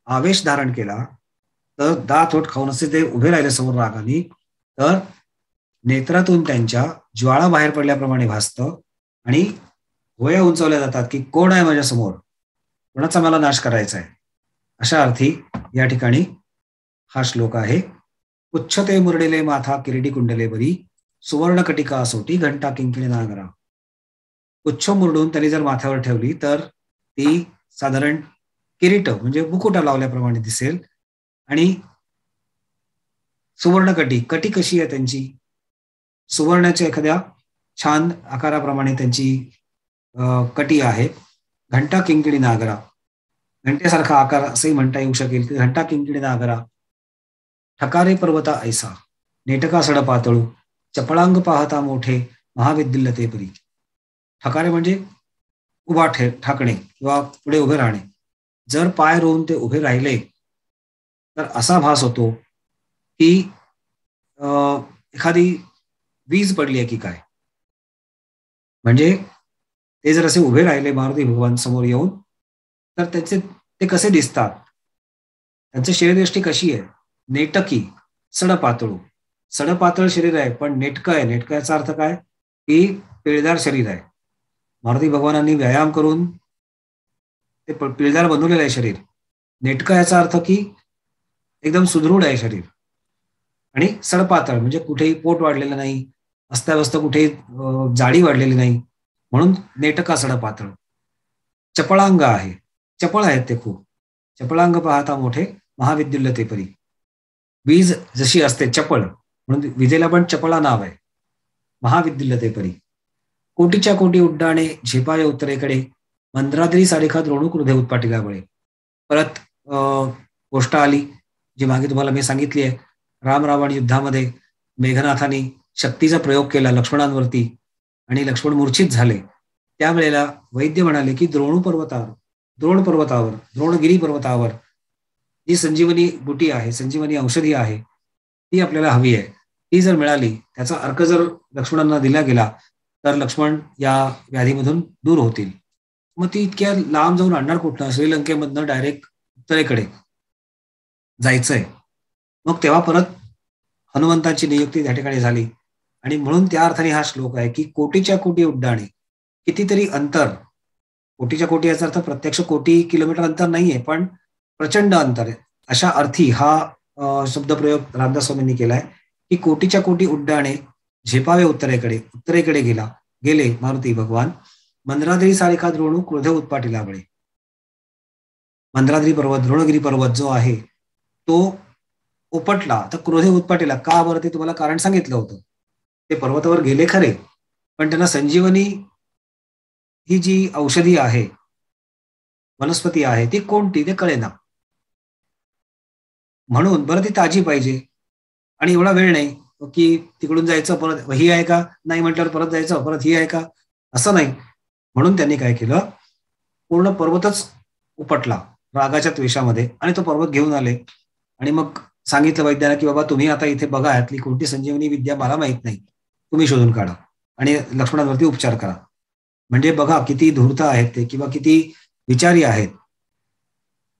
आवेश धारण केला तर दात ओठ खाऊन असे ते उभे राहिले समोर रागाने, तर नेत्रातून त्यांच्या ज्वाळा बाहेर पडल्याप्रमाणे भासतं आणि भुवया उंचावल्या जातात की कोण आहे माझ्या समोर, कोणाचा मला नाश करायचा आहे. अशा अर्थी या ठिकाणी हा श्लोक आहे. उच्छते मुरडेले माथा किरीटी कुंडले बरी, सुवर्ण कटिका असोटी घंटा किंकिणी नागरा. उच्छ मुरडून त्यांनी जर माथ्यावर ठेवली तर ती साधारण किरीट म्हणजे मुकुटा लावल्याप्रमाणे दिसेल. आणि सुवर्णकटी, कटी कशी आहे त्यांची? सुवर्णाच्या एखाद्या छान आकाराप्रमाणे त्यांची कटी आहे. घंटा किंकिणी नागरा, घंटेसारखा आकार असंही म्हणता येऊ शकेल की घंटा किंकिणी नागरा. ठकारे पर्वता ऐसा, नेटका सड पातळू, चपळांग पाहता मोठे, महाविद्युल्य ते परी. ठकारे म्हणजे उभा ठाकणे किंवा पुढे उभे राहणे. जर पाय रोवून ते उभे राहिले तर असा भास होतो की एखादी वीज पडली आहे की काय. म्हणजे ते जर असे उभे राहिले मारुती भगवान समोर येऊन तर त्याचे ते कसे दिसतात, त्यांची शरीरदृष्टी कशी आहे? नेटकी सडपातळू, सडपातळ शरीर आहे पण नेटकं आहे. नेटकं याचा अर्थ काय की पिळदार शरीर आहे. मारुती भगवानांनी व्यायाम करून ते पिळदार बनवलेलं आहे शरीर. नेटकं याचा अर्थ की एकदम सुदृढ आहे शरीर. आणि सडपातळ म्हणजे कुठेही पोट वाढलेलं नाही, अस्ताव्यस्त कुठेही जाडी वाढलेली नाही, म्हणून नेटका सडपातळ. चपळांग आहे, चपळ आहेत ते खूप. चपळांग पाहता मोठे, महाविद्युल्य ते परी. वीज जशी असते चपळ, म्हणून विजेला पण चपळा नाव आहे. महाविद्युल्य ते परी. कोटीच्या कोटी उड्डाणे झेपावे उत्तरेकडे, मंद्राद्री सारेखा द्रोणूक हृदय उत्पाटीला बळे. परत गोष्ट आली जी मागे तुम्हाला मी सांगितली आहे. राम रावण युद्धामध्ये मेघनाथाने शक्तीचा प्रयोग केला लक्ष्मणांवरती आणि लक्ष्मण मूर्छित झाले. त्यावेळेला वैद्य म्हणाले की द्रोण पर्वतावर द्रोणगिरी पर्वतावर जी संजीवनी बुटी आहे, संजीवनी औषधी आहे, ती आपल्याला हवी आहे. ती जर मिळाली, त्याचा अर्क जर लक्ष्मणांना दिला गेला तर लक्ष्मण या व्याधीमधून दूर होतील. मग ती इतक्या लांब जाऊन आणणार कुठनं? श्रीलंकेमधनं डायरेक्ट उत्तरेकडे जायचंय. मग तेव्हा परत हनुमंतांची नियुक्ती त्या ठिकाणी झाली. आणि म्हणून त्या अर्थाने हा श्लोक आहे की कोटीच्या कोटी उड्डाणे, कितीतरी अंतर. कोटीच्या कोटी याचा अर्थ प्रत्यक्ष कोटी किलोमीटर अंतर नाहीये, पण प्रचंड अंतर आहे. अशा अर्थी हा शब्दप्रयोग रामदास स्वामींनी केलाय की कोटीच्या कोटी उड्डाणे झेपावे उत्तरेकडे. उत्तरेकडे गेले मारुती भगवान. मंद्राद्री सारेखा द्रोणू क्रोध उत्पाटीला बळे. मंद्राद्री पर्वत, द्रोणगिरी पर्वत जो आहे तो उपटला तर क्रोधे उत्पाटीला. का बरं? ते तुम्हाला कारण सांगितलं होतं. ते पर्वतावर गेले खरे, पण त्यांना संजीवनी ही जी औषधी आहे, वनस्पती आहे, ती कोणती ते कळेना. म्हणून बरं ती ताजी पाहिजे आणि एवढा वेळ नाही की तिकडून जायचं परत ही आहे का नाही म्हटल्यावर परत जायचं, परत ही आहे का, असं नाही. म्हणून त्यांनी काय केलं, पूर्ण पर्वतच उपटला रागाच्या द्वेषामध्ये आणि तो पर्वत घेऊन आले. आणि मग सांगितलं वैद्याला की बाबा तुम्ही आता इथे बघा, यातली कोणती संजीवनी विद्या मला माहित नाही, तुम्ही शोधून काढा आणि लक्ष्मणांवरती उपचार करा. म्हणजे बघा किती धूर्त आहेत ते किंवा किती विचारी आहेत.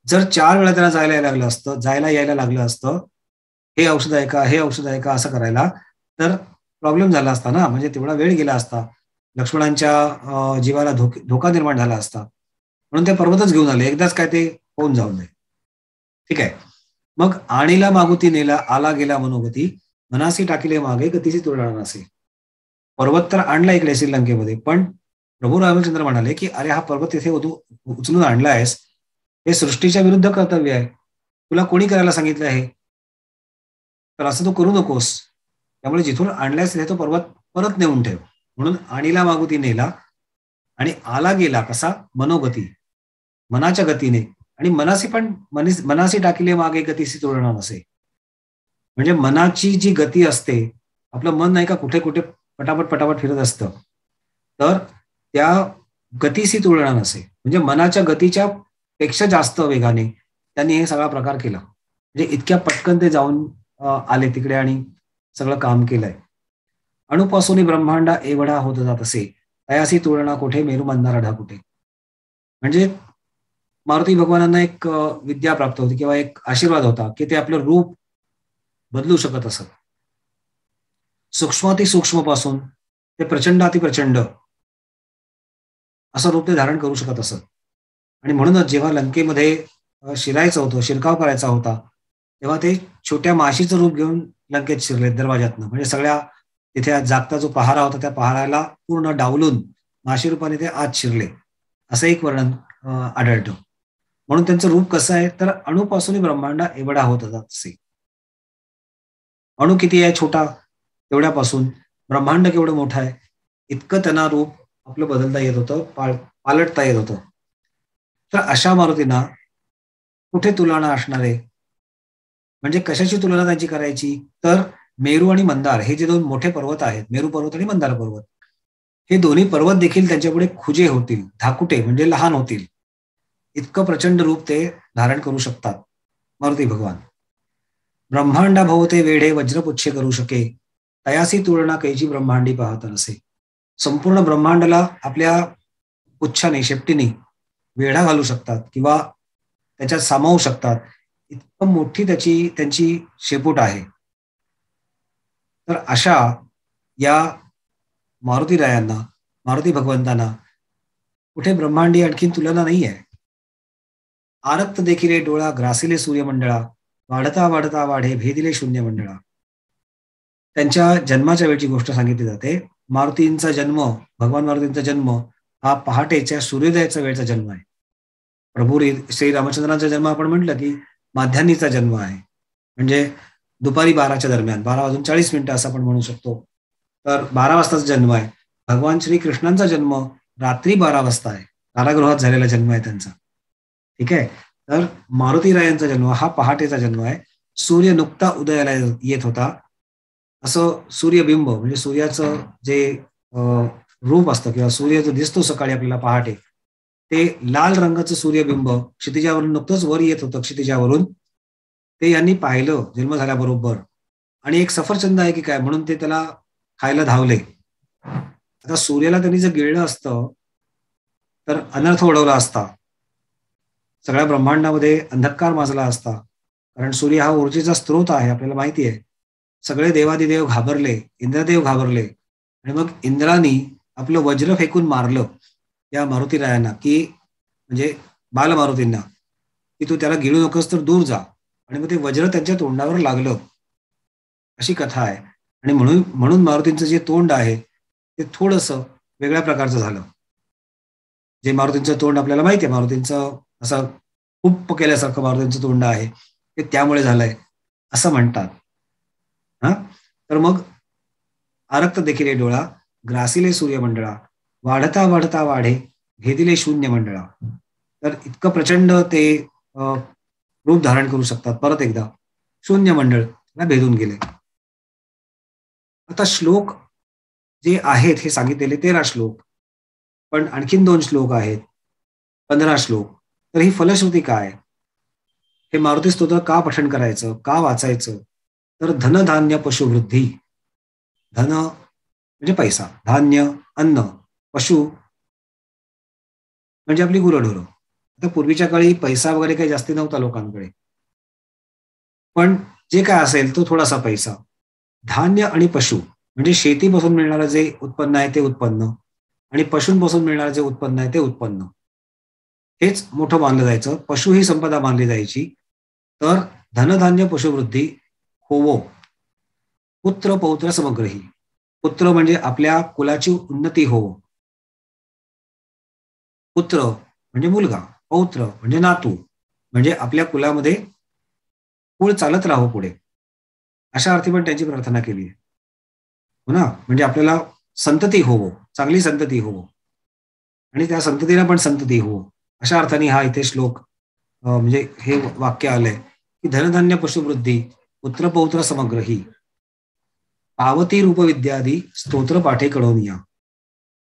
जर 4 वेळा त्यांना जायला यायला लागलं असतं, हे औषध आहे का, हे औषध आहे का, असं करायला, तर प्रॉब्लेम झाला असता ना. म्हणजे तेवढा वेळ गेला असता, लक्ष्मणांच्या जीवाला धोका निर्माण झाला असता. म्हणून ते पर्वतच घेऊन आले, एकदाच काय ते होऊन जाऊन दे. ठीक आहे. मग आणीला मागुती नेला, आला गेला मनोगती, मनासी टाकिले मागे गतीची तुळणा नसे. पर्वत तर आणला इकडे श्रीलंकेमध्ये, पण प्रभू रामचंद्र म्हणाले की अरे हा पर्वत तिथे उचलून आणलायस, हे सृष्टीच्या विरुद्ध कर्तव्य आहे, तुला कोणी करायला सांगितलं आहे, तर असं तू करू नकोस. त्यामुळे जिथून आणलायस तिथे तो पर्वत परत नेऊन ठेव. म्हणून आणीला मागुती नेला आणि आला गेला कसा, मनोगती, मनाच्या गतीने. आणि मनासी टाकिले मागे गतीसी तुळणा नसे. म्हणजे मनाची जी गती असते, आपलं मन नाही का कुठे कुठे पटापट फिरत असतं, तर त्या गतीसी तुळणा नसे. म्हणजे मनाच्या गतीच्या पेक्षा जास्त वेगाने त्यांनी हे सगळा प्रकार केला. म्हणजे इतक्या पटकन ते जाऊन आले तिकडे आणि सगळं काम केलंय. अणुपासून ब्रह्मांडा एवढा होत जात असे, तयासी तुळणा कोठे, मेरू मंदारा ढा कुठे. म्हणजे मारुती भगवानांना एक विद्या प्राप्त होती किंवा एक आशीर्वाद होता की ते आपलं रूप बदलू शकत असत. सूक्ष्माती सूक्ष्म पासून ते प्रचंड असं रूप ते धारण करू शकत असत. आणि म्हणूनच जेव्हा लंकेमध्ये शिरायचं होतं, शिरकाव करायचा होता, तेव्हा ते छोट्या माशीचं रूप घेऊन लंकेत शिरले दरवाजातनं. म्हणजे सगळ्या तिथे जागता जो पहारा होता त्या पहाराला पूर्ण डावलून माशी रूपाने ते आत शिरले, असं एक वर्णन आढळतं. म्हणून त्यांचं रूप कसं आहे, तर अणुपासून ब्रह्मांडा एवढा होत असे. अणु किती आहे छोटा, तेवढ्यापासून ब्रह्मांड केवढं मोठं आहे, इतकं त्यांना रूप आपलं बदलता येत होतं, पालटता येत होतं. तर अशा मारुतींना कुठे तुलना असणार आहे? म्हणजे कशाची तुलना त्यांची करायची? तर मेरू आणि मंदार हे जे दोन मोठे पर्वत आहेत, मेरू पर्वत आणि मंदार पर्वत, हे दोन्ही पर्वत देखील त्यांच्यापुढे खुजे होतील, धाकुटे म्हणजे लहान होतील. इतकं प्रचंड रूप ते धारण करू शकतात मारुती भगवान. ब्रह्मांडा भोवते वेढे वज्रपुच्छे करू शके, तयासी तुलना कैची ब्रह्मांडी पाहत नसे. संपूर्ण ब्रह्मांडाला आपल्या पुच्छाने, शेपटीने वेढा घालू शकतात किंवा त्याच्यात सामावू शकतात, इतकं मोठी त्यांची शेपूट आहे. तर अशा या मारुतीरायांना, मारुती भगवंतांना कुठे ब्रह्मांडी आणखीन तुलना नाही आहे. आरक्त देखिले डोळा ग्रासिले सूर्यमंडळा, वाढता वाढता वाढे भेदिले शून्य मंडळा. त्यांच्या जन्माच्या वेळची गोष्ट सांगितली जाते. मारुतींचा जन्म, भगवान मारुतींचा जन्म हा पहाटेच्या सूर्योदयाच्या वेळचा जन्म आहे. प्रभू श्री रामचंद्रांचा जन्म आपण म्हटलं की माध्यान्हीचा जन्म आहे, म्हणजे दुपारी 12च्या दरम्यान, 12:40 असं आपण म्हणू शकतो. तर 12 वाजताचा जन्म आहे. भगवान श्रीकृष्णांचा जन्म रात्री 12 वाजता आहे, कारागृहात झालेला जन्म आहे त्यांचा. ठीक आहे. तर मारुतीरायांचा जन्म हा पहाटेचा जन्म आहे. सूर्य नुकता उदयाला येत होता, असं सूर्यबिंब म्हणजे सूर्याचं जे रूप असतं किंवा सूर्य जो दिसतो सकाळी आपल्याला पहाटे, ते लाल रंगाचं सूर्यबिंब क्षितिजावरून नुकतंच वर येत होतं क्षितिजावरून, ते यांनी पाहिलं जन्म झाल्याबरोबर. आणि एक सफरचंद आहे की काय म्हणून ते त्याला खायला धावले. आता सूर्याला त्यांनी जर गिळलं असतं तर अनर्थ ओढवला असता, सगळ्या ब्रह्मांडामध्ये अंधकार माजला असता. कारण सूर्य हा ऊर्जेचा स्रोत आहे, आपल्याला माहिती आहे. सगळे देवादिदेव घाबरले, इंद्रदेव घाबरले, आणि मग इंद्रानी आपलं वज्र फेकून मारलं या मारुतीरायांना, की म्हणजे बालमारुतींना, की तू त्याला गिळू नकोस तर दूर जा. आणि मग ते वज्र त्यांच्या तोंडावर लागलं, अशी कथा आहे. आणि म्हणून मारुतींचं जे तोंड आहे ते थोडंसं वेगळ्या प्रकारचं झालं. जे मारुतींचं तोंड आपल्याला माहिती आहे, मारुतींचं असं उप्प केल्यासारखं मारुतींचं तोंड आहे, ते त्यामुळे झालंय असं म्हणतात. हा, तर मग आरक्त देखील डोळा ग्रासिले सूर्यमंडळा, वाढता वाढता वाढे भेदिले शून्य मंडळा. तर इतकं प्रचंड ते रूप धारण करू शकतात. परत एकदा शून्य मंडळ भेदून गेले. आता श्लोक जे आहेत हे सांगितलेले 13 श्लोक, पण आणखीन 2 श्लोक आहेत, 15 श्लोक. तर ही फलश्रुती काय? हे मारुती स्तोत्र का पठण करायचं, का वाचायचं? तर धनधान्य पशुवृद्धी. धन म्हणजे पैसा, धान्य अन्न, पशु म्हणजे आपली गुरंढोरं. आता पूर्वीच्या काळी पैसा वगैरे काही जास्ती नव्हता लोकांकडे, पण जे काय असेल तो थोडासा पैसा. धान्य आणि पशु म्हणजे शेतीपासून मिळणारं जे उत्पन्न आहे ते उत्पन्न, आणि पशूंपासून मिळणारं जे उत्पन्न आहे ते उत्पन्न, हेच मोठं मानलं जायचं. पशु ही संपदा मानली जायची. तर धनधान्य पशुवृद्धी होवो, पुत्र पौत्र समग्रही. पुत्र म्हणजे आपल्या कुलाची उन्नती होवो, पुत्र म्हणजे मुलगा, पौत्र म्हणजे नातू, म्हणजे आपल्या कुलामध्ये कुळ चालत राहो पुढे, अशा अर्थी पण त्यांची प्रार्थना केली आहे, हो ना. म्हणजे आपल्याला संतती होवो, चांगली संतती होवो, आणि त्या संततीला पण संतती होवो, अशा अर्थाने हा इथे श्लोक म्हणजे हे वाक्य आलंय की धनधान्य पशुवृद्धी पुत्र पौत्र समग्रही पावती रूपविद्यादी स्तोत्र पाठे कडवनिया.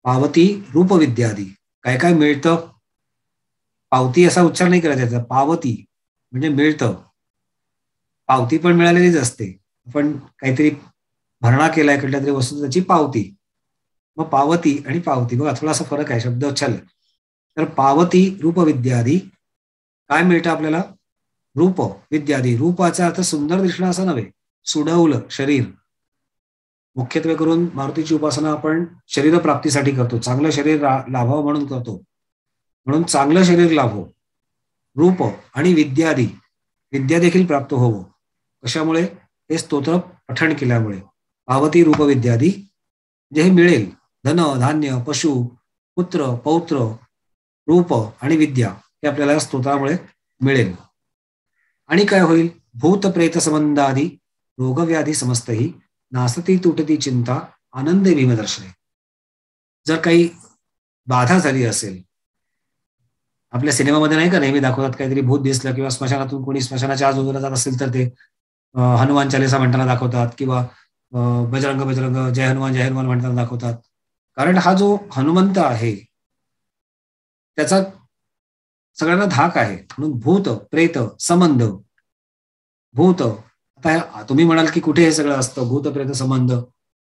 पावती रूपविद्यादी, काय काय मिळतं. पावती असा उच्चार नाही करायचा त्याचा, पावती म्हणजे मिळतं. पावती पण मिळालेलीच असते, पण काहीतरी भरणा केलाय कुठल्या तरी वस्तू, त्याची पावती. मग पावती आणि पावती बघा थोडासा फरक आहे, शब्द छल. तर पावती रूपविद्यादी, काय मिळतं आपल्याला? रूप विद्यादी. रूपाचा अर्थ सुंदर दिसणं असं नव्हे, सुडवलं शरीर. मुख्यत्वे करून मारुतीची उपासना आपण शरीर प्राप्तीसाठी करतो, चांगलं शरीर लाभावं म्हणून करतो, म्हणून चांगलं शरीर लाभो. रूप आणि विद्यादी, विद्या देखील प्राप्त होवो. कशामुळे? हे स्तोत्र पठण केल्यामुळे. पावती रूप विद्यादी जे हे मिळेल, धन धान्य पशु पुत्र पौत्र रूप आणि विद्या, हे आपल्याला स्तोत्रामुळे मिळेल. आणि काय होईल? भूत प्रेत संबंधादी रोगव्याधी समस्तही नासती तुटती चिंता आनंदे भीमदर्शने. जर काही बाधा झाली असेल, आपल्या सिनेमामध्ये नाही का नेहमी दाखवतात, काहीतरी भूत दिसलं किंवा स्मशानातून कोणी स्मशानाच्या आजूबाजूला जात असेल तर ते हनुमान चालीसा म्हणताना दाखवतात किंवा बजरंग बजरंग जय हनुमान म्हणताना दाखवतात. कारण हा जो हनुमंत आहे त्याचा सगळ्यांना धाक आहे. म्हणून भूत प्रेत संबंध, भूत, आता तुम्ही म्हणाल की कुठे हे सगळं असतं भूत प्रेत संबंध,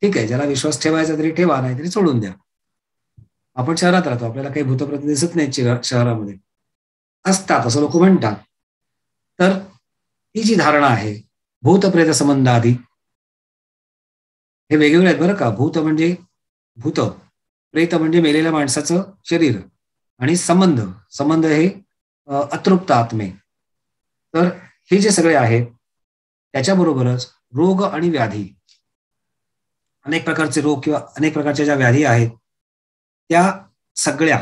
ठीक आहे, ज्याला विश्वास ठेवायचा तरी ठेवा, नाही तरी सोडून द्या. आपण शहरात राहतो, आपल्याला काही भूतप्रेत दिसत नाही शहरामध्ये, असतात असं लोक म्हणतात. तर ही जी धारणा आहे भूत प्रेत संबंध आधी, हे वेगवेगळे आहेत बरं का. भूत म्हणजे भूत, प्रेत म्हणजे मेलेल्या माणसाचं शरीर, आणि संबंध, संबंध हे अतृप्त आत्मे. तर हे जे सगळे आहेत त्याच्याबरोबरच रोग आणि व्याधी, अनेक प्रकारचे रोग किंवा अनेक प्रकारच्या ज्या व्याधी आहेत त्या सगळ्या,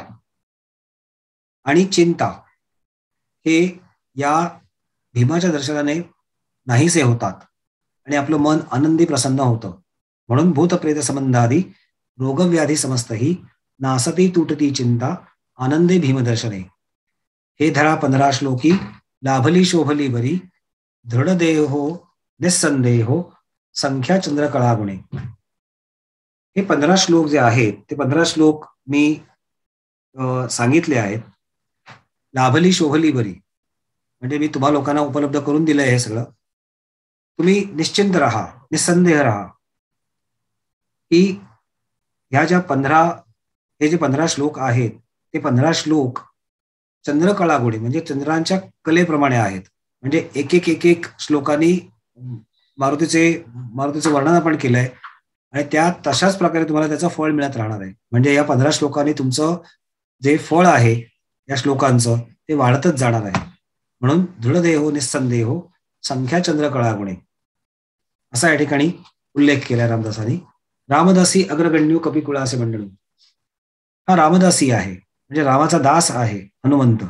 आणि चिंता, हे या भीमाच्या दर्शनाने नाहीसे होतात आणि आपलं मन आनंदी प्रसन्न होतं. म्हणून भूतप्रेत संबंधादी रोगव्याधी समस्तही नासती तुटती चिंता आनंदे भीमदर्शने. हे धरा 15 श्लोकी लाभली शोभली बरी दृढदेहो निस्संदेहो संख्या चंद्रकळा गुणे. हे 15 श्लोक जे आहेत ते 15 श्लोक मी सांगितले आहेत. लाभली शोभली बरी म्हणजे मी तुम्हा लोकांना उपलब्ध करून दिलंय हे सगळं. तुम्ही निश्चिंत राहा, निसंदेह राहा की ह्या ज्या 15 श्लोक आहेत ते 15 श्लोक चंद्रकळा गुणे म्हणजे चंद्रांच्या कलेप्रमाणे आहेत. म्हणजे एक एक श्लोकांनी मारुतीचे वर्णन आपण केलंय आणि त्या तशाच प्रकारे तुम्हाला त्याचं फळ मिळत राहणार आहे. म्हणजे या 15 श्लोकांनी तुमचं जे फळ आहे या श्लोकांचं ते वाढतच जाणार आहे. म्हणून दृढदेहो निस्संदेहो संख्या चंद्रकळा गुणे असा या ठिकाणी उल्लेख केलाय रामदासांनी. रामदासी अग्रगण्यू कपिकुळा असे मंडळ. हा रामदासी आहे म्हणजे रामाचा दास आहे हनुमंत.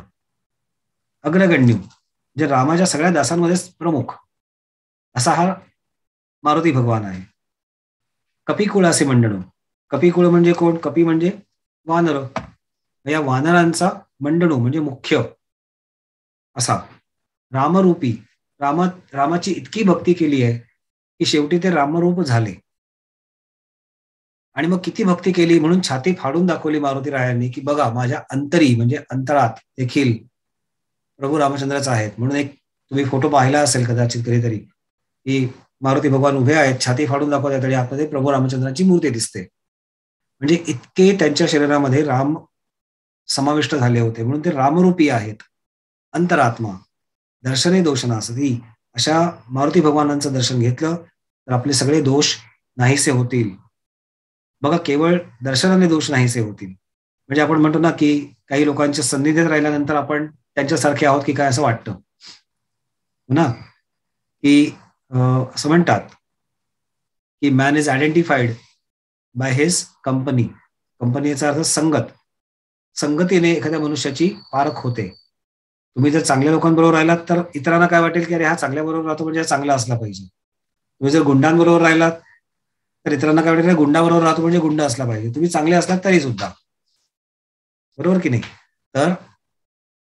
अग्रगण्यू म्हणजे रामाच्या सगळ्या दासांमध्येच प्रमुख असा हा मारुती भगवान आहे. कपिकुळ असे मंडळ. कपिकुळ म्हणजे कोण? कपी म्हणजे वानर. या वानरांचा मंडळू म्हणजे मुख्य असा रामरूपी. रामाची इतकी भक्ती केली आहे की शेवटी ते रामरूप झाले. आणि मग किती भक्ती केली म्हणून छाती फाडून दाखवली मारुती रायांनी की बघा माझ्या अंतरी म्हणजे अंतरात देखील प्रभू रामचंद्रच आहेत. म्हणून एक तुम्ही फोटो पाहिला असेल कदाचित कधीतरी की मारुती भगवान उभे आहेत, छाती फाडून दाखवतात आणि आतमध्ये प्रभू रामचंद्रांची मूर्ती दिसते. म्हणजे इतके त्यांच्या शरीरामध्ये राम समाविष्ट झाले होते म्हणून ते रामरूपी आहेत. अंतरात्मा दर्शने दोषनासती अशा मारुती भगवानांचं दर्शन घेतलं तर आपले सगळे दोष नाहीसे होतील. बघा केवळ दर्शनाने दोष नाहीसे होतील. म्हणजे आपण म्हणतो ना की काही लोकांच्या सन्निधीत राहिल्यानंतर आपण त्यांच्यासारखे आहोत की काय असं वाटतं ना, की असं म्हणतात की man is identified by his company. कंपनीचा अर्थ संगत. संगतीने एखाद्या मनुष्याची पारख होते. तुम्ही जर चांगल्या लोकांबरोबर राहिलात तर इतरांना काय वाटेल की अरे हा चांगल्या बरोबर राहतो म्हणजे चांगला असला पाहिजे. तुम्ही जर गुंडांबरोबर राहिलात तर इतरांना काय वाटेल गुंडाबरोबर राहतो म्हणजे गुंड असला पाहिजे. तुम्ही चांगले असलात तरी सुद्धा, बरोबर की नाही? तर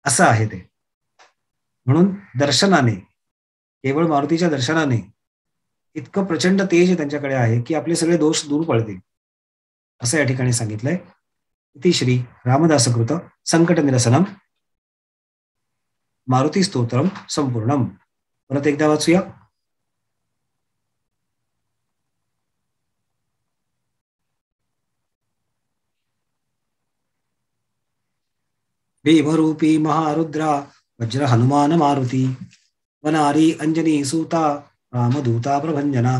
असं आहे ते. म्हणून दर्शनाने, केवळ मारुतीच्या दर्शनाने इतकं प्रचंड तेज त्यांच्याकडे आहे की आपले सगळे दोष दूर पडतील असं या ठिकाणी सांगितलंय. इति श्री रामदासकृत संकट निरसनम मारुती स्तोत्रम संपूर्णम. परत एकदा वाचूया. भीमरूपी महारुद्रा वज्र हनुमान मारुती वनारी अंजनी सूता रामदूता प्रभंजना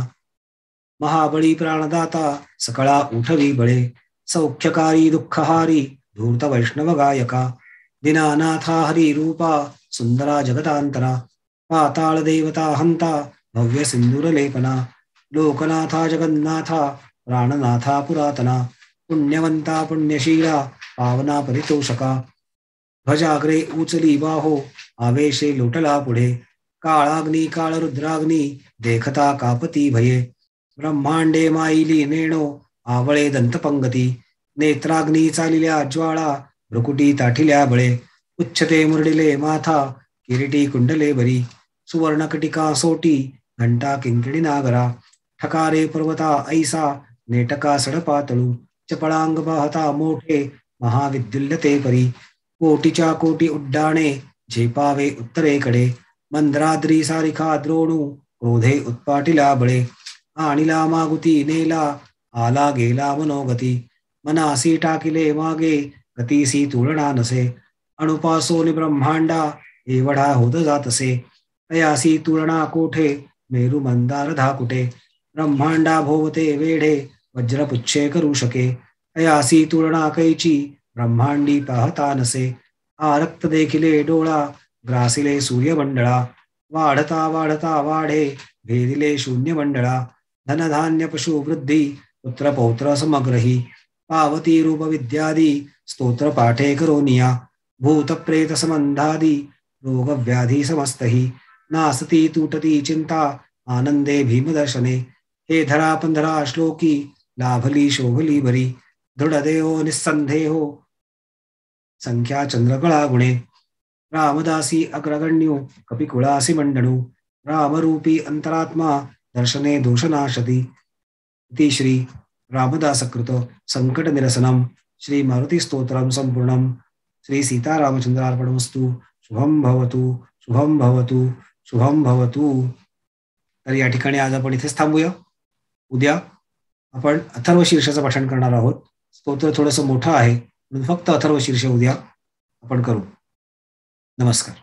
महाबळी प्राणदाता सकळा उठवी बळे सौख्यकारी दुःखहारी धूर्त वैष्णव गायका दिनानाथा हरी रूपा सुंदरा जगतांतरा पाताळ देवता हंता भव्य सिंदूर लेपना लोकनाथा जगन्नाथा प्राणनाथा पुरातना पुण्यवंता पुण्यशीला पावना परितोषका ध्वजाग्रे उचली बाहो आवेशे लोटला पुढे काळाग्नी काळ रुद्राग्नी देखता कापती भये. ब्रह्मांडे माईली नेणो आवळे दंतपंगती. नेत्राग्नी चालिल्या ज्वाळा भ्रुकुटी ताठिल्या बळे. उच्चते मुरडिले माथा किरीटी कुंडले बरी. सुवर्णकटिका सोटी घंटा किंकिणी नागरा. ठकारे पर्वता ऐसा नेटका सडपातळू. चपळांग पाहता मोठे महाविद्युल्यते परी. कोटीच्या कोटी उड्डाणे झेपावे उत्तरेकडे. मंद्राद्री सारिखा द्रोणू क्रोधे उत्पाटिला बळे. आणिला मागुती नेला आला गेला मनोगती. मनासी टाकिले मागे गतीसी तुलना नसे. अणुपासोनी ब्रह्मांडा एवढा होत जातसे. तयासी तुलना कोठे मेरू मंदार धाकुटे. ब्रह्मांडा भोवते वेढे वज्रपुच्छे करू शके. तयासी तुलना कैची ब्रह्मांडी पाहता नसे. आरक्त देखिले डोळा ग्रासिले सूर्यमंडळा. वाढता वाढता वाढे भेदिले शून्य मंडळा. धनधान्य पशु वृद्धी पुत्र पौत्र समग्रही. पावती रूप विद्यादी स्तोत्र पाठे करोनिया. भूत प्रेत संबंधादी रोग व्याधी समस्तही. नासती तुटती चिंता आनंदे भीमदर्शने. हे धरा पंधरा श्लोकी लाभली शोभली बरी. दृढदेहो निस्संदेहो संख्या चंद्रकळा गुणे. रामदासी अग्रगण्यो कपिकुळासी मंडणू. रामरूपी अंतरात्मा दर्शने दोषनाशती. इति श्री रामदासकृत संकट निरसनम श्री मारुती स्तोत्रम संपूर्णम. श्री सीतारामचंद्रार्पणमस्तु. शुभम भवतु शुभम भवतु शुभम भवतु. तर या ठिकाणी आज आपण इथेच थांबूया. उद्या आपण अथर्व शीर्षाचं पठण करणार आहोत. स्तोत्र थोडंसं मोठं आहे म्हणून फक्त अथर्व शीर्ष उद्या आपण करू. नमस्कार.